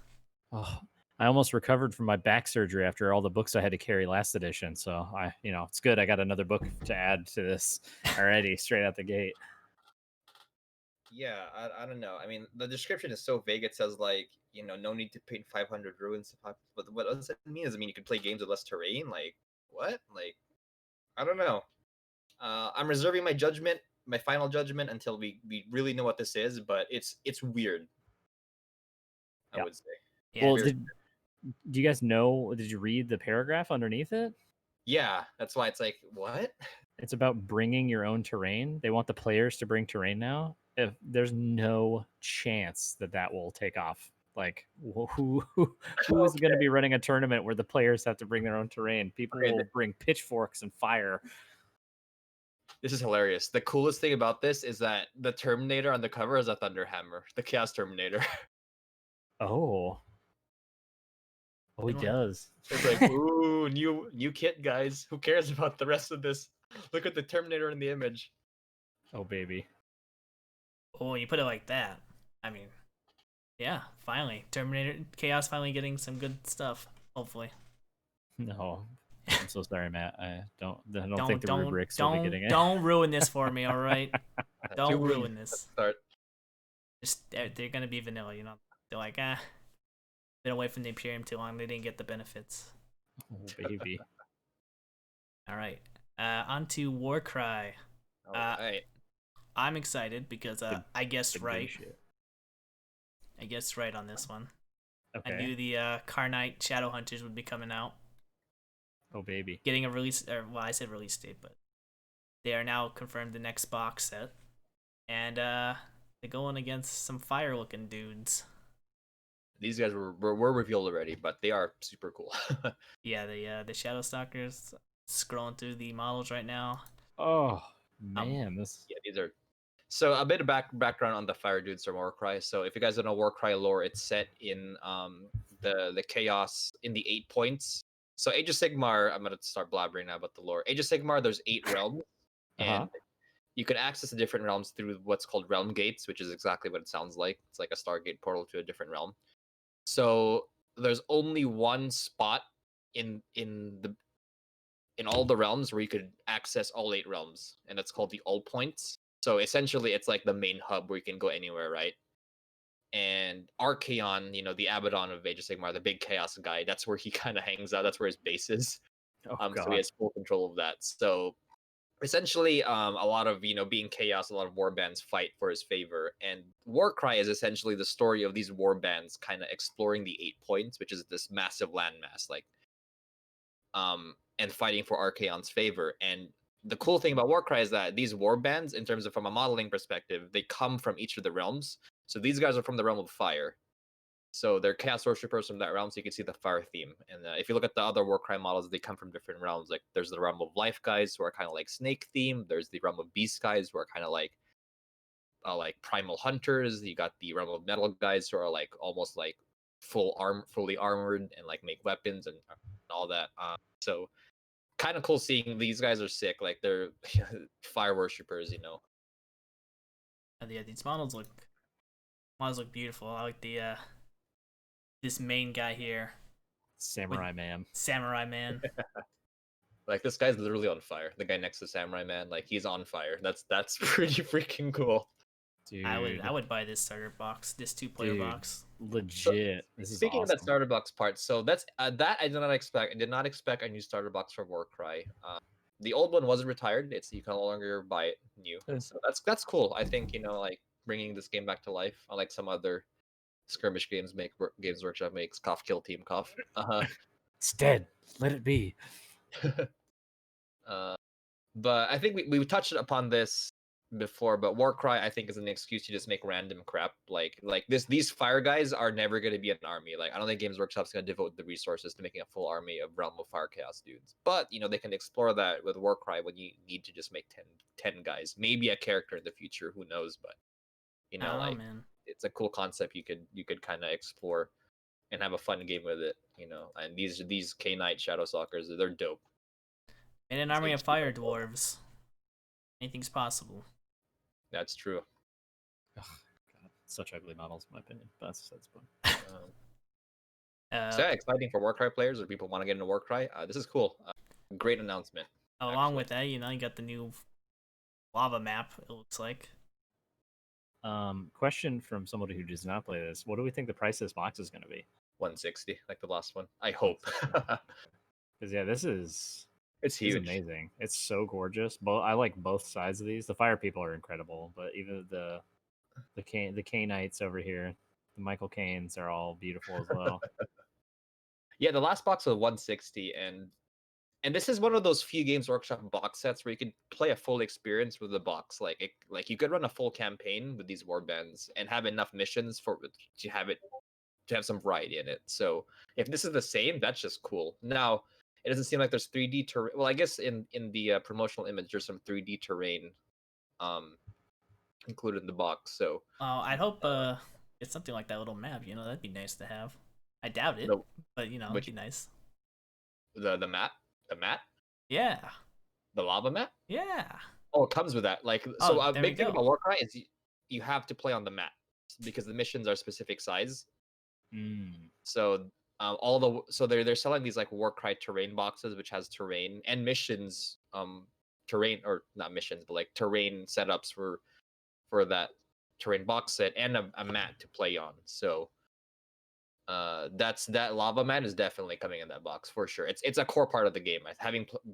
Oh, I almost recovered from my back surgery after all the books I had to carry last edition. So it's good. I got another book to add to this already, straight out the gate. Yeah, I don't know. I mean, the description is so vague. It says, like, no need to paint 500 ruins. But what does that mean? Does it mean you can play games with less terrain? Like, what? Like, I don't know. I'm reserving my judgment, my final judgment, until we really know what this is. But it's weird. I Yeah. would say. Yeah, Well, Very- do you guys know? Did you read the paragraph underneath it? yeah, that's why it's like, what? It's about bringing your own terrain. They want the players to bring terrain now. If there's no chance that will take off. Like, who is going to be running a tournament where the players have to bring their own terrain? People will bring pitchforks and fire. This is hilarious. The coolest thing about this is that the Terminator on the cover is a Thunderhammer, the Chaos Terminator. Oh, he does. It's like, ooh, new kit, guys. Who cares about the rest of this? Look at the Terminator in the image. Oh, baby. Oh, you put it like that. I mean, yeah, finally. Terminator Chaos finally getting some good stuff, hopefully. No, I'm so sorry, Matt. I don't think the rubrics will be getting it. Don't ruin this for me, all right? Don't ruin this. Start. Just they're gonna be vanilla, you know. They're like, been away from the Imperium too long. They didn't get the benefits. Oh, baby. All right. On to Warcry. All right. I'm excited because I guessed right. I guessed right on this one. Okay. I knew the Carnite Shadowhunters would be coming out. Oh, baby. Getting a release, well, I said release date, but they are now confirmed the next box set. And they're going against some fire-looking dudes. These guys were revealed already, but they are super cool. Yeah, the Shadow Stalkers. Scrolling through the models right now. Oh, man. Yeah, these are... So a bit of background on the fire dudes from Warcry. So if you guys don't know Warcry lore, it's set in the chaos in the 8 points. So Age of Sigmar, I'm gonna start blabbering now about the lore. Age of Sigmar, there's 8 realms, and you can access the different realms through what's called realm gates, which is exactly what it sounds like. It's like a Stargate portal to a different realm. So there's only one spot in all the realms where you could access all 8 realms, and it's called the All Points. So essentially, it's like the main hub where you can go anywhere, right? And Archaon, the Abaddon of Age of Sigmar, the big chaos guy, that's where he kind of hangs out. That's where his base is. God. So he has full control of that. So essentially, a lot of, being chaos, a lot of war bands fight for his favor. And Warcry is essentially the story of these war bands kind of exploring the 8 points, which is this massive landmass, like, and fighting for Archaon's favor. And the cool thing about Warcry is that these war bands, in terms of from a modeling perspective, they come from each of the realms. So these guys are from the realm of fire. So they're chaos worshippers from that realm, so you can see the fire theme. And if you look at the other Warcry models, they come from different realms. Like, there's the realm of life guys who are kind of like snake theme. There's the realm of beast guys who are kind of like primal hunters. You got the realm of metal guys who are like almost like fully armored and like make weapons and all that. So kind of cool seeing these guys are sick. Like, they're fire worshippers, And yeah, these models look beautiful. I like the this main guy here. Samurai Man. Samurai Man. Like, this guy's literally on fire. The guy next to Samurai Man, like, he's on fire. That's pretty freaking cool. Dude. I would buy this starter box, this 2-player box. Legit. This is Speaking awesome. of that starter box part, so that's that I did not expect. I did not expect a new starter box for Warcry. The old one wasn't retired. You can no longer buy it new. So that's cool. I think, like, bringing this game back to life, unlike some other skirmish games Games Workshop makes. Cough, kill, team, cough. It's dead. Let it be. But I think we touched upon this before, but Warcry I think is an excuse to just make random crap. Like these fire guys are never going to be an army. Like I don't think Games Workshop's going to devote the resources to making a full army of Realm of Fire Chaos dudes. But they can explore that with Warcry when you need to just make 10 guys, maybe a character in the future. Who knows? But Oh like man. it's a cool concept you could kind of explore and have a fun game with it. And these K Knight Shadow Stalkers, they're dope. In an army of fire dwarves, anything's possible. That's true. God, such ugly models, in my opinion. That's fun. So yeah, exciting for Warcry players or people want to get into Warcry. This is cool. Great announcement. Along with that, you got the new lava map. It looks like. Question from somebody who does not play this: what do we think the price of this box is going to be? 160, like the last one. I hope. Because yeah, this is it's huge. It's amazing. It's so gorgeous. I like both sides of these. The fire people are incredible, but even the K Knights over here, the Michael Caines are all beautiful as well. Yeah, the last box was 160, and this is one of those few Games Workshop box sets where you could play a full experience with the box. Like you could run a full campaign with these warbands and have enough missions to have some variety in it. So if this is the same, that's just cool. Now it doesn't seem like there's 3D terrain. Well, I guess in the promotional image there's some 3D terrain included in the box. So I'd hope it's something like that little map. That'd be nice to have. I doubt it, but it'd be nice. The mat. Yeah. The lava mat? Yeah. Oh, it comes with that. Like, so a big thing about Warcry is you have to play on the mat because the missions are specific size. So they're selling these like Warcry terrain boxes, which has terrain and missions, terrain or not missions, but like terrain setups for that terrain box set and a mat to play on. So that lava mat is definitely coming in that box for sure. It's a core part of the game.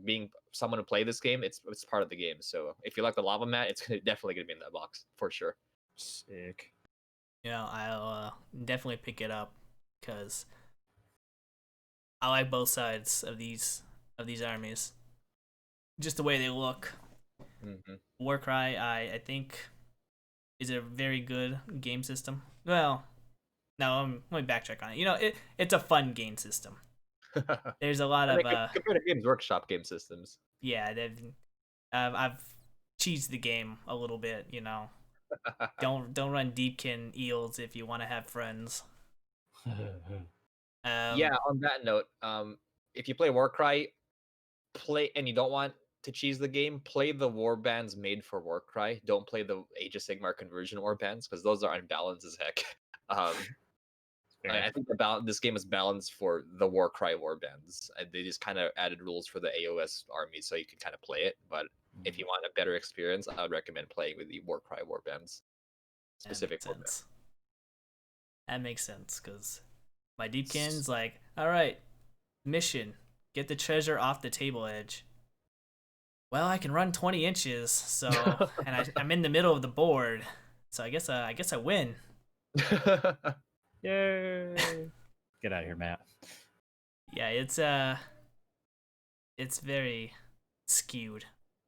Being someone to play this game, it's part of the game. So if you like the lava mat, it's definitely gonna be in that box for sure. Sick. Yeah, I'll definitely pick it up because I like both sides of these armies. Just the way they look. Mm-hmm. Warcry, I think, is a very good game system. Well, no, let me backtrack on it. It's a fun game system. There's a lot of compared to Games Workshop game systems. Yeah, I've cheesed the game a little bit. Don't run Deepkin Eels if you want to have friends. Yeah. On that note, if you play Warcry, and you don't want to cheese the game, play the warbands made for Warcry. Don't play the Age of Sigmar conversion warbands because those are unbalanced as heck. I think this game is balanced for the Warcry warbands. They just kind of added rules for the AOS army so you can kind of play it. But if you want a better experience, I would recommend playing with the Warcry warbands. Specific warbands. That makes sense because my Deepkin's like, all right, mission, get the treasure off the table edge. Well, I can run 20 inches, so and I'm in the middle of the board, so I guess I win. Yay! Get out of here, Matt. Yeah, it's very skewed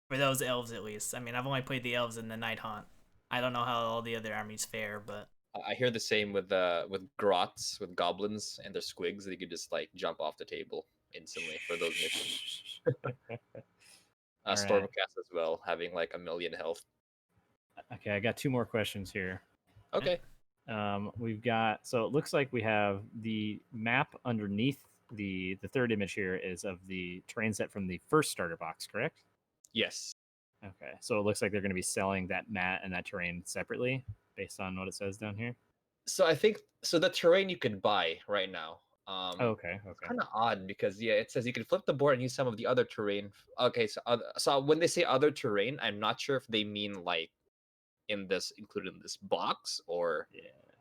for those elves at least. I mean, I've only played the elves in the Night Haunt. I don't know how all the other armies fare, but I hear the same with grots, with goblins and their squigs. They could just like jump off the table instantly for those missions. Stormcast as well, having like 1,000,000 health. Okay, I got 2 more questions here. Okay. We've got, so it looks like we have the map underneath the third image here is of the terrain set from the first starter box, correct? Yes. Okay, so it looks like they're going to be selling that mat and that terrain separately based on what it says down here. So I think the terrain you could buy right now. Okay. It's kind of odd because it says you can flip the board and use some of the other terrain. Okay, so when they say other terrain, I'm not sure if they mean like included in this box or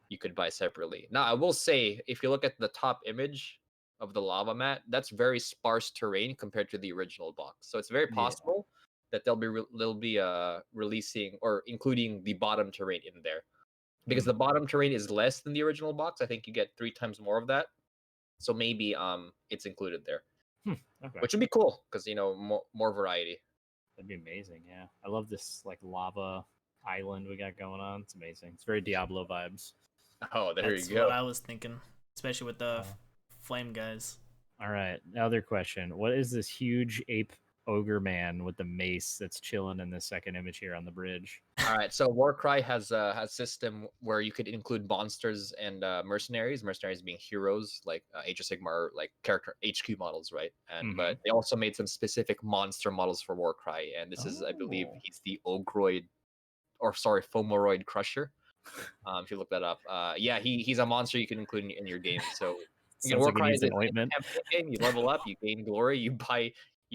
you could buy separately. Now I will say if you look at the top image of the lava mat, that's very sparse terrain compared to the original box. So it's very possible that they'll be releasing or including the bottom terrain in there. Because the bottom terrain is less than the original box. I think you get 3 times more of that. So maybe it's included there, Okay. which would be cool because more variety. That'd be amazing. Yeah, I love this like lava island we got going on. It's amazing. It's very Diablo vibes. Oh, there That's you go. what I was thinking, especially with the flame guys. All right, another question. What is this huge ape ogre man with the mace that's chilling in the second image here on the bridge? All right, so Warcry has a system where you could include monsters and mercenaries. Mercenaries being heroes, like Age of Sigmar, like character HQ models, right? And but they also made some specific monster models for Warcry, and this is, I believe, he's the Ogroid, or sorry, Fomoroid Crusher. If you look that up, yeah, he's a monster you can include in your game. So Warcry is an a ointment. campaign game. You level up, you gain glory, you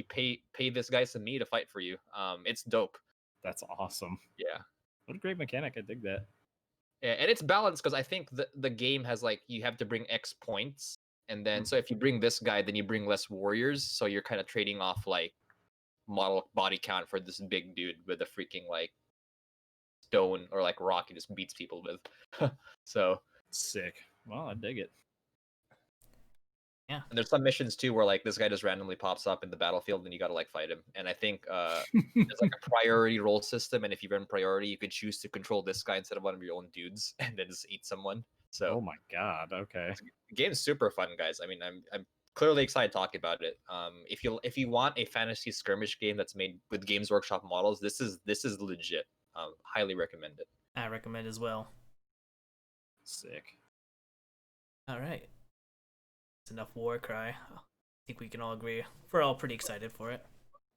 pay this guy some meat to fight for you. It's dope. That's awesome. Yeah. What a great mechanic. I dig that. Yeah, and it's balanced because I think the game has like you have to bring X points, and then so if you bring this guy, then you bring less warriors. So you're kind of trading off like model body count for this big dude with a freaking like stone or like rock he just beats people with. So sick. Well, I dig it. Yeah. And there's some missions too where like this guy just randomly pops up in the battlefield and you gotta like fight him. And I think there's like a priority role system, and if you run priority, you could choose to control this guy instead of one of your own dudes and then just eat someone. So oh my god, okay. The game's super fun, guys. I mean, I'm clearly excited talking about it. If you want a fantasy skirmish game that's made with Games Workshop models, this is legit. Highly recommend it. I recommend as well. Sick. All right. It's enough Warcry. I think we can all agree we're all pretty excited for it.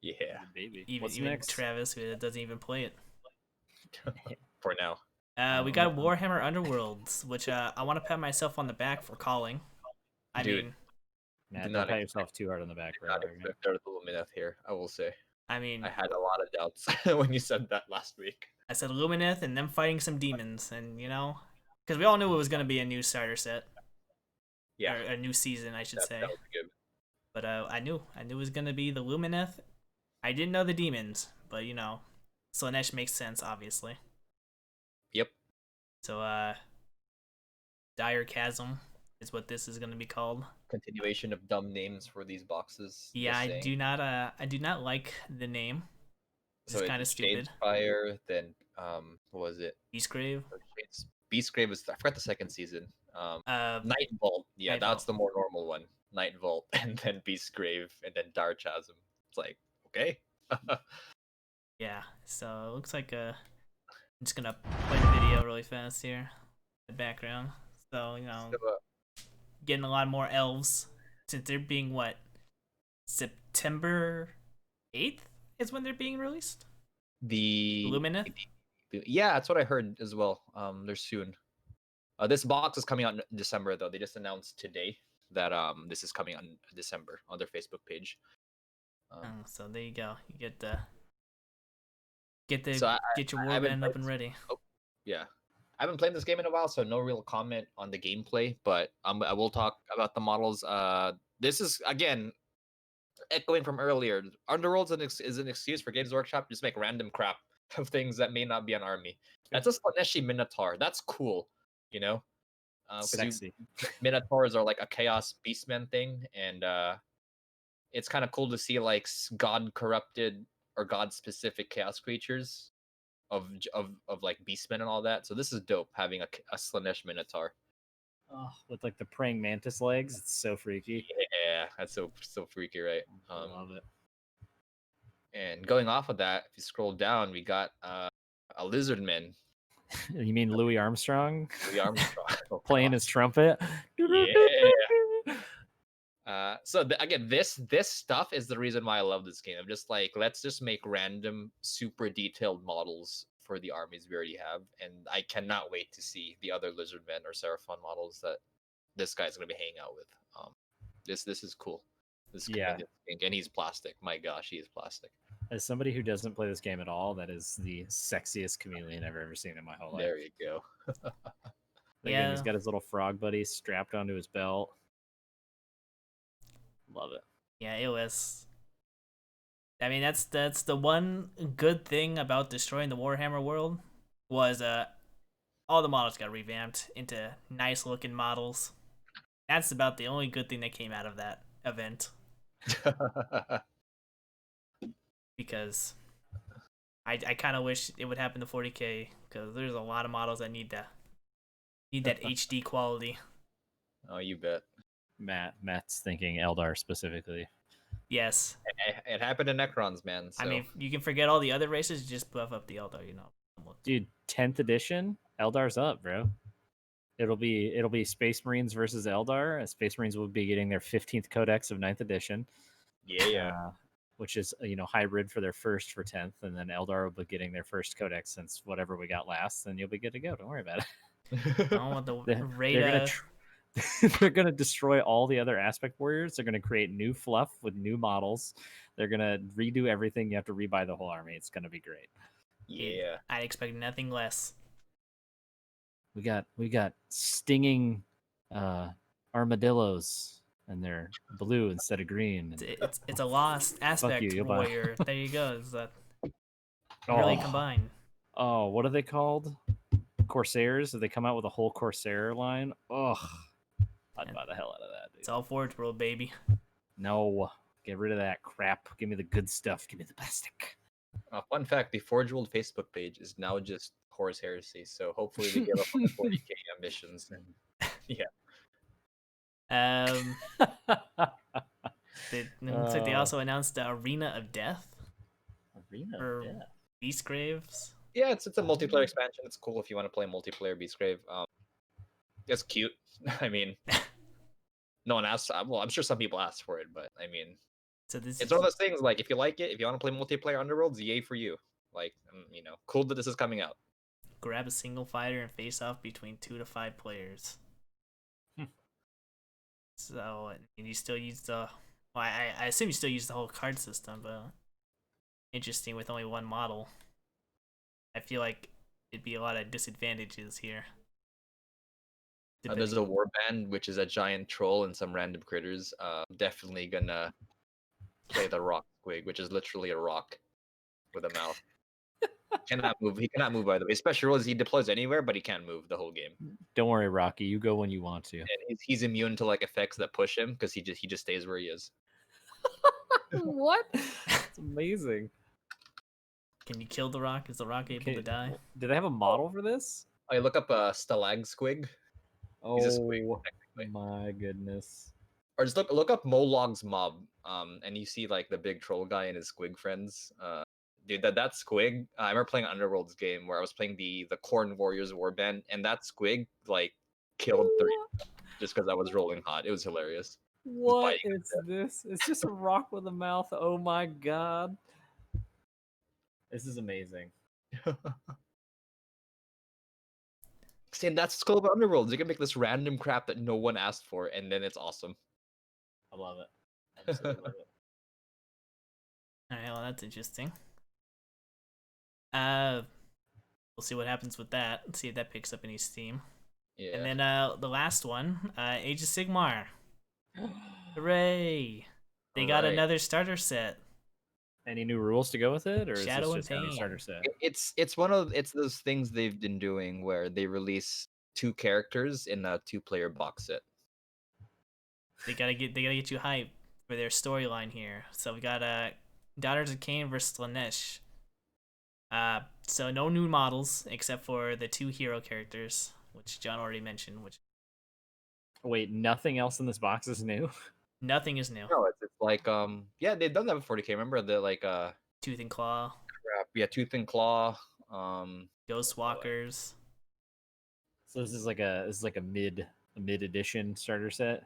Yeah, baby. Even next? Travis, who doesn't even play it. For now. We got Warhammer Underworlds, which I want to pat myself on the back for calling. I Dude, mean, Matt, don't pat yourself too hard on the back. Not expect there was a Lumineth here, I will say. I mean, I had a lot of doubts when you said that last week. I said Lumineth and them fighting some demons, and because we all knew it was going to be a new starter set. Yeah. Or a new season, I should say. That was good. But I knew it was going to be the Lumineth. I didn't know the demons, but Slanesh makes sense, obviously. Yep. So, Dire Chasm is what this is going to be called. Continuation of dumb names for these boxes. Yeah, I do not like the name. It's kind of stupid. Fire, then what was it? Beastgrave. Beastgrave is, I forgot the second season. Night Vault. Yeah, Night that's Vault. the more normal one. Night Vault, and then Beastgrave, and then Dire Chasm. It's like, okay. Yeah, so it looks like I'm just gonna play the video really fast here. The background. So, getting a lot more elves since they're being what? September 8th is when they're being released? The Lumineth? Yeah, that's what I heard as well. They're soon. This box is coming out in December though. They just announced today that this is coming out in December on their Facebook page. So there you go. You get your warband up and ready. Yeah. I haven't played this game in a while, so no real comment on the gameplay, but I will talk about the models. This is, again, echoing from earlier. Underworlds is an excuse for Games Workshop to just make random crap of things that may not be an army. That's a Slaneshi Minotaur. That's cool, Sexy. Minotaurs are like a Chaos Beastman thing, and it's kind of cool to see like god-corrupted or god-specific Chaos creatures of like Beastmen and all that. So this is dope, having a Slanesh Minotaur. Oh, with like the praying mantis legs, it's so freaky. Yeah, that's so freaky, right? I love it. And going off of that, if you scroll down, we got a Lizardman. You mean Louis Armstrong? Louis Armstrong. Playing his trumpet? Yeah. So again, this stuff is the reason why I love this game. I'm just like, let's just make random, super detailed models for the armies we already have, and I cannot wait to see the other Lizardmen or Seraphon models that this guy's gonna be hanging out with. This is cool. And he's plastic. My gosh, he is plastic. As somebody who doesn't play this game at all, that is the sexiest chameleon I've ever seen in my whole life. There you go. Again, he's got his little frog buddy strapped onto his belt. Love it. Yeah, AOS. I mean, that's the one good thing about destroying the Warhammer world was all the models got revamped into nice looking models. That's about the only good thing that came out of that event, because I kind of wish it would happen to 40K, because there's a lot of models that need that HD quality. Oh, you bet. Matt's thinking Eldar specifically. Yes, It happened to Necrons, man. So. I mean you can forget all the other races, just buff up the Eldar, you know. Dude, 10th edition, Eldar's up, bro. It'll be Space Marines versus Eldar. Space Marines will be getting their 15th Codex of 9th edition. Yeah. Which is hybrid for their first for 10th, and then Eldar will be getting their first Codex since whatever we got last. Then you'll be good to go. Don't worry about it. I don't want the They're gonna destroy all the other aspect warriors. They're gonna create new fluff with new models. They're gonna redo everything. You have to rebuy the whole army. It's gonna be great. Yeah. I expect nothing less. We got stinging armadillos, and they're blue instead of green. It's a lost aspect warrior. There you go. It's really combined. Oh, what are they called? Corsairs? Did they come out with a whole Corsair line? Ugh. I'd buy the hell out of that, dude. It's all Forge World, baby. No. Get rid of that crap. Give me the good stuff. Give me the plastic. Fun fact, the Forge World Facebook page is now just Horus Heresy, so hopefully they give up on the 40K ambitions. And yeah. It looks like they also announced the Arena of Death. Arena of Death. Beastgraves. Yeah, it's a multiplayer expansion. It's cool if you want to play multiplayer Beastgrave. It's cute. I mean, no one asked. Well, I'm sure some people asked for it, but I mean, so it's one of those things. Like, if you like it, if you want to play multiplayer Underworlds, yay for you. Like, cool that this is coming out. Grab a single fighter and face off between 2 to 5 players. So, and you still use the. Well, I assume you still use the whole card system, but interesting with only one model. I feel like it'd be a lot of disadvantages here. There's a warband, which is a giant troll and some random critters. Definitely gonna play the rock squig, which is literally a rock with a mouth. Cannot move. He cannot move, by the way. His special rule is he deploys anywhere, but he can't move the whole game. Don't worry, Rocky. You go when you want to. And he's immune to like effects that push him because he just stays where he is. What? It's amazing. Can you kill the rock? Is the rock able to die? Did I have a model for this? I look up a stalag squig. He's a squig, my goodness. Or just look up Molog's mob. And you see like the big troll guy and his squig friends. Dude, that squig. I remember playing an Underworlds game where I was playing the Khorne Warriors Warband, and that squig like killed 3 just because I was rolling hot. It was hilarious. What is this? It's just a rock with a mouth. Oh my god. This is amazing. See, that's the cool about Underworlds. You can make this random crap that no one asked for, and then it's awesome. I love it. Absolutely love it. Alright, well, that's interesting. We'll see what happens with that. Let's see if that picks up any steam. Yeah. And then the last one, Age of Sigmar. Hooray! They got another starter set. Any new rules to go with it, or Shadow is this just and any Pain. starter set? It's those things they've been doing where they release 2 characters in a 2-player box set. They gotta get you hyped for their storyline here. So we got Daughters of Cain versus Slanesh. So no new models except for the 2 hero characters, which John already mentioned. Which wait, nothing else in this box is new. Nothing is new. No, it's like yeah, they've done that with 40K. Remember the like Tooth and Claw. Crap. Yeah, Tooth and Claw. Ghost Walkers. So this is like a mid edition starter set.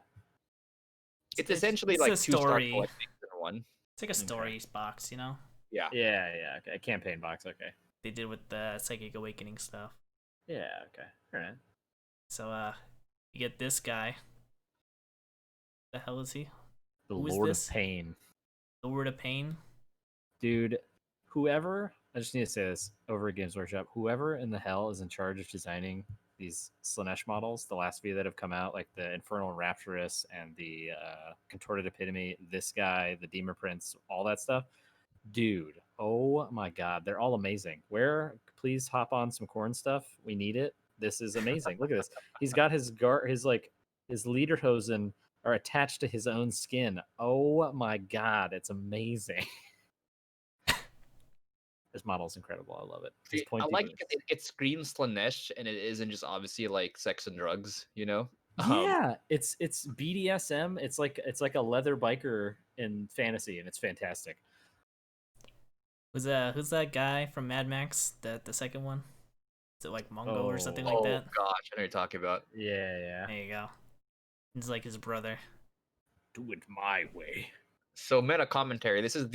It's essentially it's like a 2 star story. collecting in one. It's like a story box, you know. Yeah. Yeah. Okay. A campaign box. Okay. They did with the Psychic Awakening stuff. Yeah. Okay. All right. So you get this guy. The hell is he? The Who is Lord this? of Pain. The Lord of Pain. Dude, whoever, I just need to say this over at Games Workshop, whoever in the hell is in charge of designing these Slanesh models, the last few that have come out, like the Infernal Rapturous and the Contorted Epitome, this guy, the Demon Prince, all that stuff. Dude, oh my god, they're all amazing. Please hop on some Khorne stuff. We need it. This is amazing. Look at this. He's got his like his lederhosen are attached to his own skin. Oh my god, it's amazing. This model's incredible. I love it. His I pointy like boots. it screams Slanesh, and it isn't just obviously like sex and drugs, you know? Yeah, it's BDSM. It's like a leather biker in fantasy, and it's fantastic. Who's that guy from Mad Max? The second one? Is it like Mongo or something like Oh that? gosh, I know what you're talking about. Yeah. There you go. It's like his brother. Do it my way. So meta commentary. This is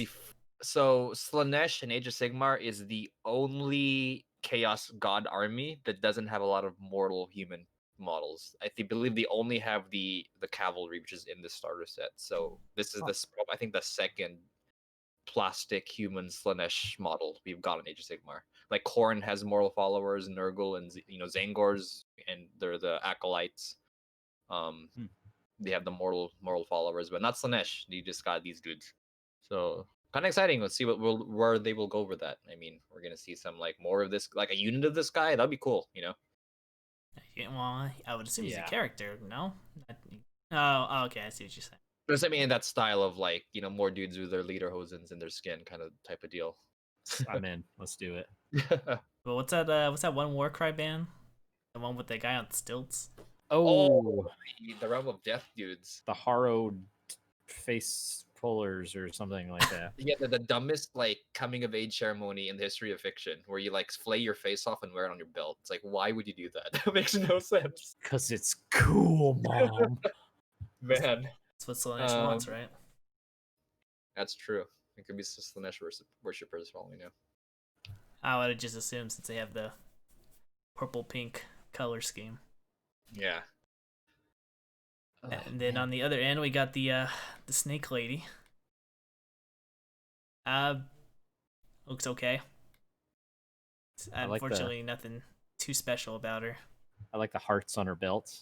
so Slanesh in Age of Sigmar is the only Chaos God army that doesn't have a lot of mortal human models. Believe they only have the cavalry, which is in the starter set. So this is I think the second plastic human Slanesh model we've got in Age of Sigmar. Like Khorne has mortal followers, Nurgle and Zangors, and they're the acolytes. They have the mortal followers, but not Slanesh. You just got these dudes. So kind of exciting. Let's see where they will go with that. I mean, we're gonna see some like more of this, like a unit of this guy. That'd be cool, you know. Yeah, well, I would assume he's a Yeah. character, no? Oh, okay, I see what you're saying. But I mean, in that style of like more dudes with their lederhosens in their skin, kind of type of deal. I'm in. Let's do it. Well, what's that one Warcry band? The one with the guy on stilts? Oh, the Realm of Death dudes. the Harrowed face pullers or something like that. Yeah, the dumbest like coming of age ceremony in the history of fiction, where you like flay your face off and wear it on your belt. It's like, why would you do that? That makes no sense. Because it's cool, Mom. Man, That's what Slanesh wants, right? that's true. It could be Slanesh worshippers for all we know. I would have just assumed since they have the purple-pink color scheme. Yeah. And then on the other end, we got the snake lady. Looks okay. Unfortunately, nothing too special about her. I like the hearts on her belt.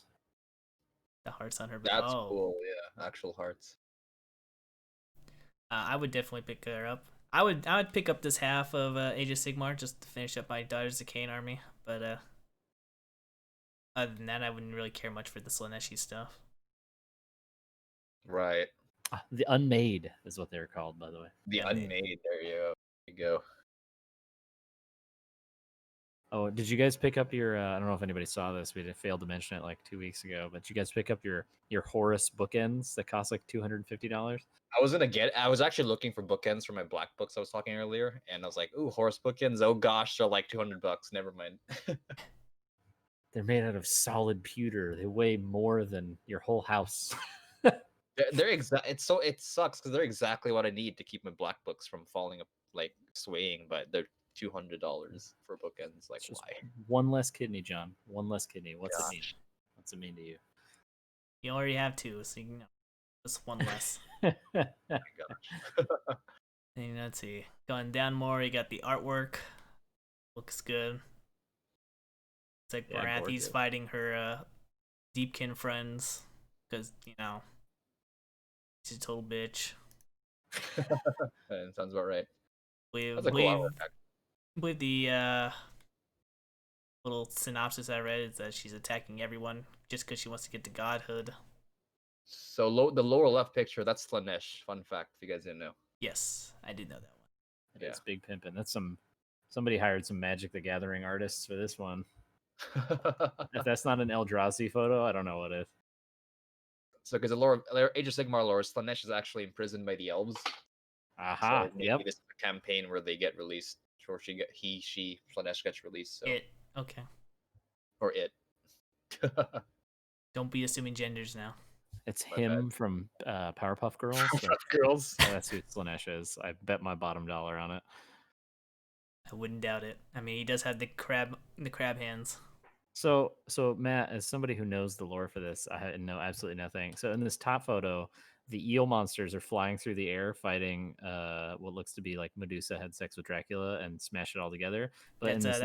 The hearts on her belt. That's cool. Yeah, actual hearts. I would definitely pick her up. I would pick up this half of Age of Sigmar just to finish up my Daughters of Cain army. But other than that, I wouldn't really care much for the Slaneshi stuff. Right. The Unmade is what they're called, by the way. The Unmade. There you go. Oh, did you guys pick up your? I don't know if anybody saw this. We failed to mention it like 2 weeks ago. But you guys pick up your Horus bookends that cost like $250? I was actually looking for bookends for my black books I was talking earlier, and I was like, ooh, Horus bookends. Oh gosh, they're like $200. Never mind. They're made out of solid pewter. They weigh more than your whole house. It sucks because they're exactly what I need to keep my black books from falling up, like swaying. But they're $200 for bookends. Like, why? One less kidney, John. One less kidney. What's it mean? What's it mean to you? You already have two, so you know, just one less. Oh my gosh. And let's see, going down more, you got the artwork. Looks good. It's like Barathi's fighting her Deepkin friends because she's a total bitch. That sounds about right. I believe the little synopsis I read is that she's attacking everyone just because she wants to get to godhood. So the lower left picture, that's Slanesh. Fun fact, if you guys didn't know. Yes, I did know that one. It's big pimpin'. That's somebody hired some Magic the Gathering artists for this one. If that's not an Eldrazi photo, I don't know what is. So, because the Age of Sigmar lore, Slanesh is actually imprisoned by the elves. Aha! So maybe this is a campaign where they get released, or Slanesh gets released. So Okay. Or it. Don't be assuming genders now. It's him from Powerpuff Girls. Girls. That's who Slanesh is. I bet my bottom dollar on it. I wouldn't doubt it. I mean, he does have the crab hands. So Matt, as somebody who knows the lore for this, I know absolutely nothing. So in this top photo, the eel monsters are flying through the air, fighting what looks to be like Medusa had sex with Dracula and smash it all together. But in this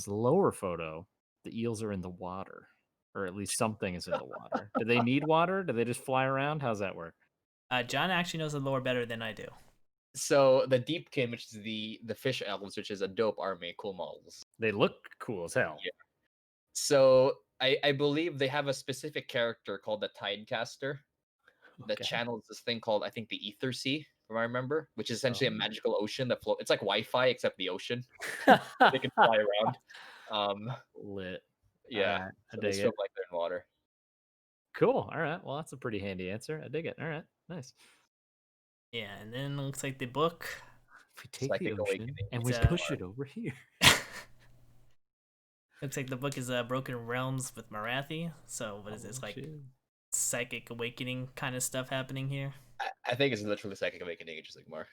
lower photo, the eels are in the water, or at least something is in the water. Do they need water? Do they just fly around? How's that work? John actually knows the lore better than I do. So the Deepkin, which is the fish elves, which is a dope army, cool models. They look cool as hell. Yeah. So I believe they have a specific character called the Tidecaster that Okay. channels this thing called, I think, the Ether Sea, if I remember, which is essentially a Oh. magical ocean that floats. It's like Wi-Fi except the ocean. They can fly around. Lit. Yeah, Alright, I so they dig swim it. like they're in water. Cool. All right. Well, that's a pretty handy answer. I dig it. All right. Nice. Yeah, and then it looks like the book. If we take the Psychic ocean Awakening. and It's we push it over here. Looks like the book is Broken Realms with Marathi. So what is this, Oh, like shit. psychic awakening kind of stuff happening here? I think it's literally Psychic Awakening Age of Sigmar.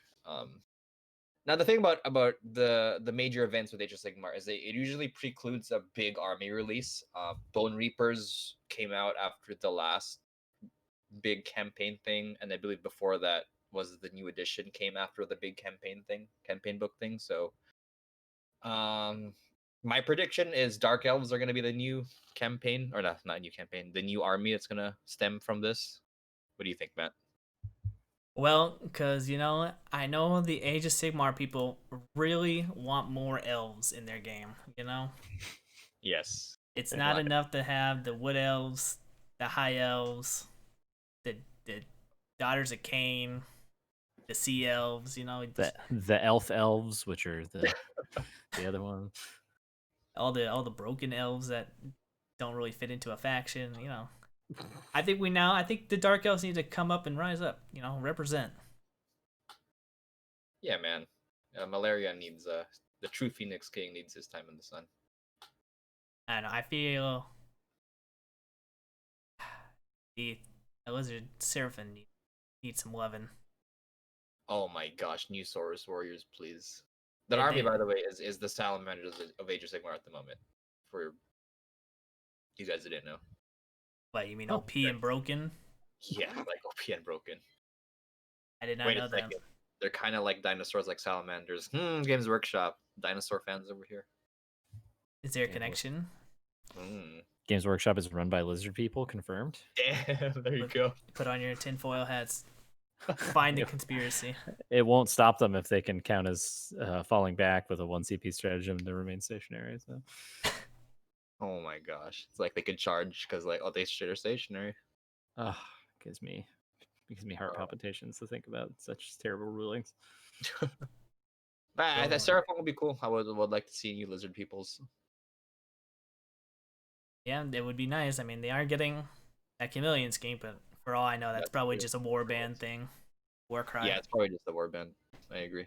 Now the thing about the major events with Age of Sigmar is it usually precludes a big army release. Bone Reapers came out after the last big campaign thing, and I believe before that was the new edition came after the big campaign book thing. So, my prediction is Dark Elves are going to be the new campaign, or not new campaign, the new army that's going to stem from this. What do you think, Matt? Well, because, I know the Age of Sigmar people really want more elves in their game, Yes. It's They're not lacking. enough to have the Wood Elves, the High Elves, the Daughters of Cain, the Sea Elves, The elf elves, which are the other ones. all the broken elves that don't really fit into a faction, I think the Dark Elves need to come up and rise up, represent. Yeah, man. Malaria needs the true Phoenix King needs his time in the sun. And I feel the Lizard Seraphim needs some loving. Oh my gosh, new Saurus Warriors, please. That They- army, they- by the way, is the Salamanders of Age of Sigmar at the moment. For you guys that didn't know. What, you mean Oh, OP and broken? Yeah, like OP and broken. I did not Wait a know that. second. They're kind of like dinosaurs, like salamanders. Games Workshop. Dinosaur fans over here. Is there a Yeah, connection? Games Workshop is run by lizard people. Confirmed. Damn, there you Put- go. Put on your tinfoil hats. Find the It- conspiracy. It won't stop them if they can count as falling back with a 1 CP stratagem to remain stationary. So. Oh my gosh. It's like they could charge because like, oh, they are stationary. Gives me heart palpitations to think about such terrible rulings. I Go. Seraphim would be cool. I would like to see new lizard peoples. Yeah, it would be nice. I mean, they are getting that Chameleon scheme, but for all I know, that's probably just a warband thing. War cry. Yeah, it's probably just the warband. I agree.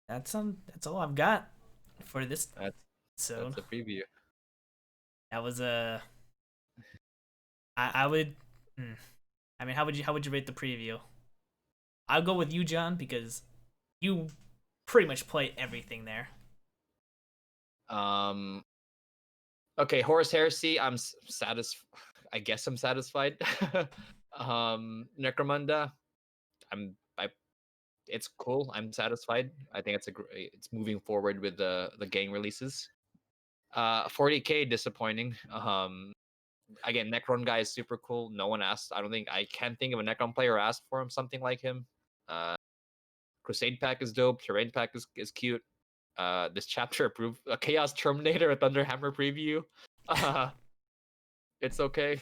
That's all I've got for this episode. That's a preview. That was a. I would. I mean, how would you rate the preview? I'll go with you, John, because you pretty much play everything there. Okay, Horus Heresy. I'm satisfied. I guess I'm satisfied. Necromunda. It's cool. I'm satisfied. I think it's moving forward with the gang releases. 40k disappointing. Again, Necron guy is super cool. No one asked. I can't think of a Necron player asked for him something like him. Crusade pack is dope. Terrain pack is cute. This chapter approved. A Chaos Terminator, a Thunderhammer preview. It's okay.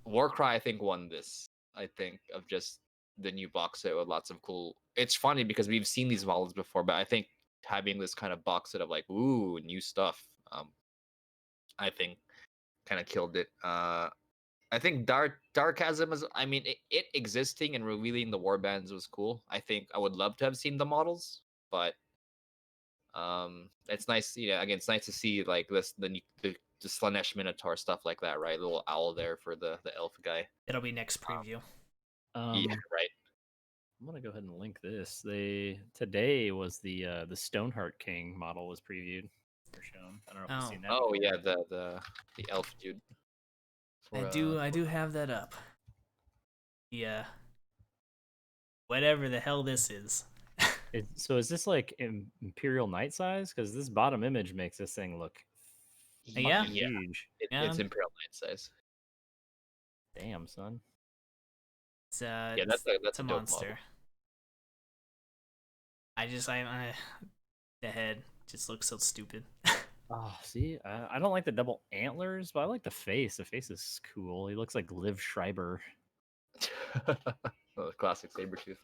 Warcry, I think, won this. I think of just the new box set with lots of cool. It's funny because we've seen these models before, but I think having this kind of box set of like, ooh, new stuff. I think kind of killed it. I think Darkasm is. I mean, it existing and revealing the warbands was cool. I think I would love to have seen the models, but it's nice. Again, it's nice to see like the Slanesh Minotaur stuff like that, right? Little owl there for the elf guy. It'll be next preview. Yeah, right. I'm gonna go ahead and link this. Today was the Stoneheart King model was previewed or shown. I don't know if you've seen that. Oh before. yeah, the elf dude. I do have that up. Yeah. Whatever the hell this is. So is this like Imperial Knight size? Because this bottom image makes this thing look Yeah. fucking huge. It's Imperial Knight size. Damn, son. That's a a dope monster. model. I The head just looks so stupid. Oh, see, I don't like the double antlers, but I like the face. The face is cool. He looks like Liv Schreiber. Oh, classic Sabretooth.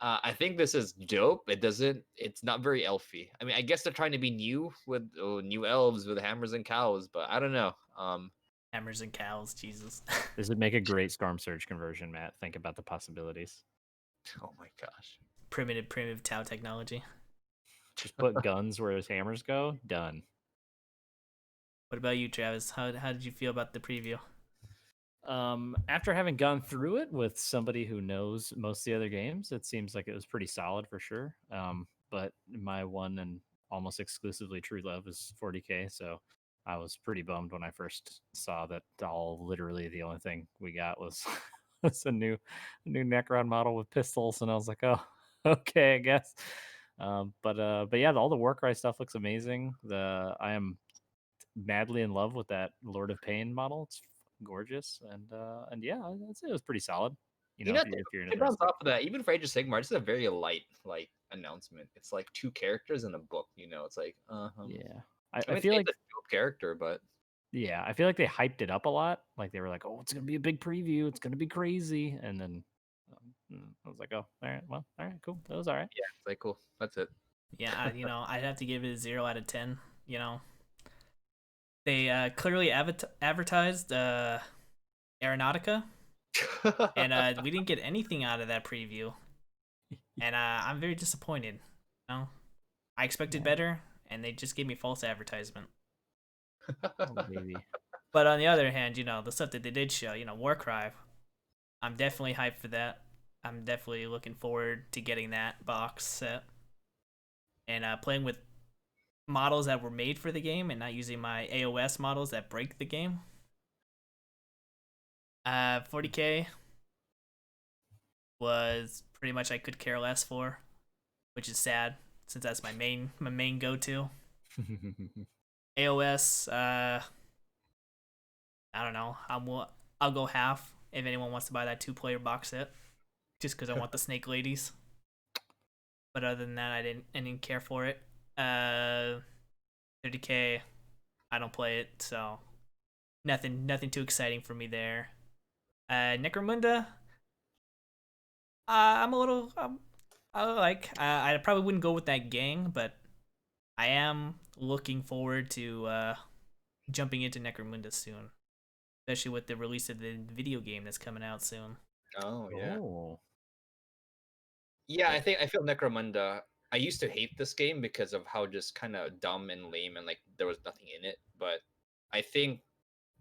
I think this is dope. It's not very elfy. I mean, I guess they're trying to be new with new elves with hammers and cows, but I don't know. Hammers and cows, Jesus. This would make a great Storm Surge conversion, Matt. Think about the possibilities. Oh my gosh. primitive Tau technology. Just put guns where his hammers go. Done. What about you, Travis? How did you feel about the preview? After having gone through it with somebody who knows most of the other games, it seems like it was pretty solid for sure. But my one and almost exclusively true love is 40K, so I was pretty bummed when I first saw that literally the only thing we got was was a new Necron model with pistols, and I was like, oh, okay, I guess. But yeah, all the Warcry stuff looks amazing. I am madly in love with that Lord of Pain model. It's gorgeous, and yeah, I'd say it was pretty solid. You know, if you're on interested. top of that, even for Age of Sigmar, this is a very light like announcement. It's like 2 characters in a book. It's like Yeah, I mean, feel like it's a dope character, but yeah, I feel like they hyped it up a lot. Like they were like, "Oh, it's gonna be a big preview. It's gonna be crazy," and then I was like, "Oh, all right, well, all right, cool. That was all right." yeah, it's like cool. That's it. Yeah, I'd have to give it a 0 out of 10. They clearly advertised Aeronautica, and we didn't get anything out of that preview, and I'm very disappointed. I expected better, and they just gave me false advertisement. Oh, baby. But on the other hand, the stuff that they did show, Warcry, I'm definitely hyped for that. I'm definitely looking forward to getting that box set and playing with models that were made for the game and not using my AOS models that break the game. 40K was pretty much I could care less for, which is sad since that's my main go-to. AOS, I don't know. I'll go half if anyone wants to buy that 2-player box set, just because I want the Snake Ladies. But other than that, I didn't care for it. 30K, I don't play it, so nothing too exciting for me there. Necromunda, I'm a little I probably wouldn't go with that gang, but I am looking forward to jumping into Necromunda soon, especially with the release of the video game that's coming out soon. Oh yeah. Oh. Yeah, I feel Necromunda. I used to hate this game because of how just kind of dumb and lame and like there was nothing in it. But I think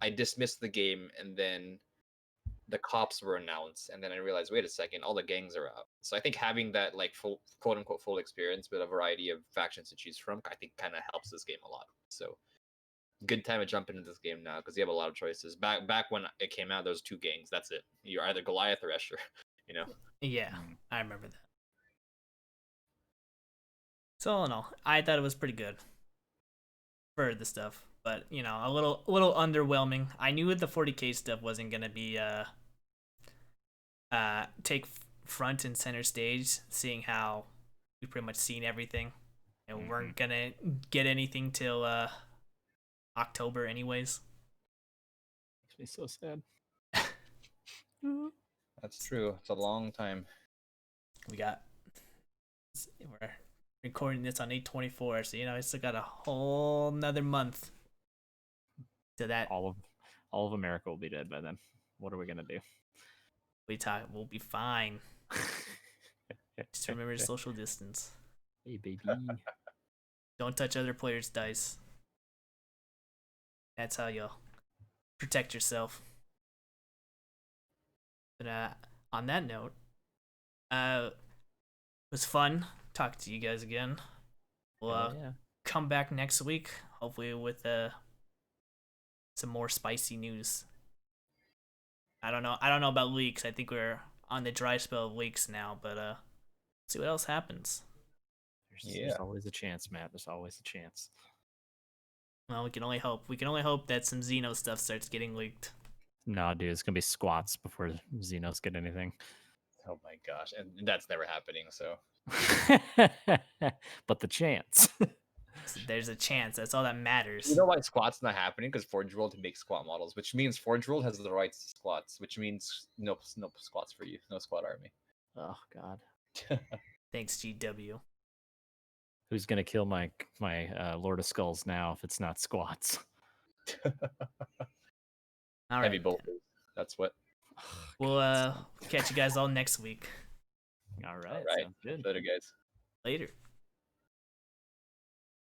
I dismissed the game and then the cops were announced, and then I realized, wait a second, all the gangs are out. So I think having that like full quote unquote full experience with a variety of factions to choose from, I think kind of helps this game a lot. So good time to jump into this game now because you have a lot of choices. Back when it came out, those 2 gangs. That's it. You're either Goliath or Escher. Yeah, I remember that. So all in all, I thought it was pretty good for the stuff, but a little underwhelming. I knew the 40K stuff wasn't gonna be take front and center stage, seeing how we've pretty much seen everything, and we weren't gonna get anything till October, anyways. Makes me so sad. That's true. It's a long time. We're recording this on 8/24, so I still got a whole another month to that. All of America will be dead by then. What are we gonna do? We'll be fine. Just remember to social distance. Hey, baby. Don't touch other players' dice. That's how you'll protect yourself. But on that note, it was fun talking to you guys again. We'll come back next week, hopefully with some more spicy news. I don't know about leaks. I think we're on the dry spell of leaks now, but see what else happens. There's always a chance, Matt. There's always a chance. Well, we can only hope. We can only hope that some Xeno stuff starts getting leaked. Nah, dude, it's gonna be squats before Xenos get anything. Oh my gosh, and that's never happening. So But the chance. There's a chance. That's all that matters. You know why squat's not happening? Because Forge World makes squat models, which means Forge World has the rights to squats, which means no squats for you, no squat army. Oh God. Thanks, GW. Who's gonna kill my Lord of Skulls now if it's not squats? All Heavy right. bolters. That's what. We'll catch you guys all next week. All right. All right. Sounds good. Later, guys. Later.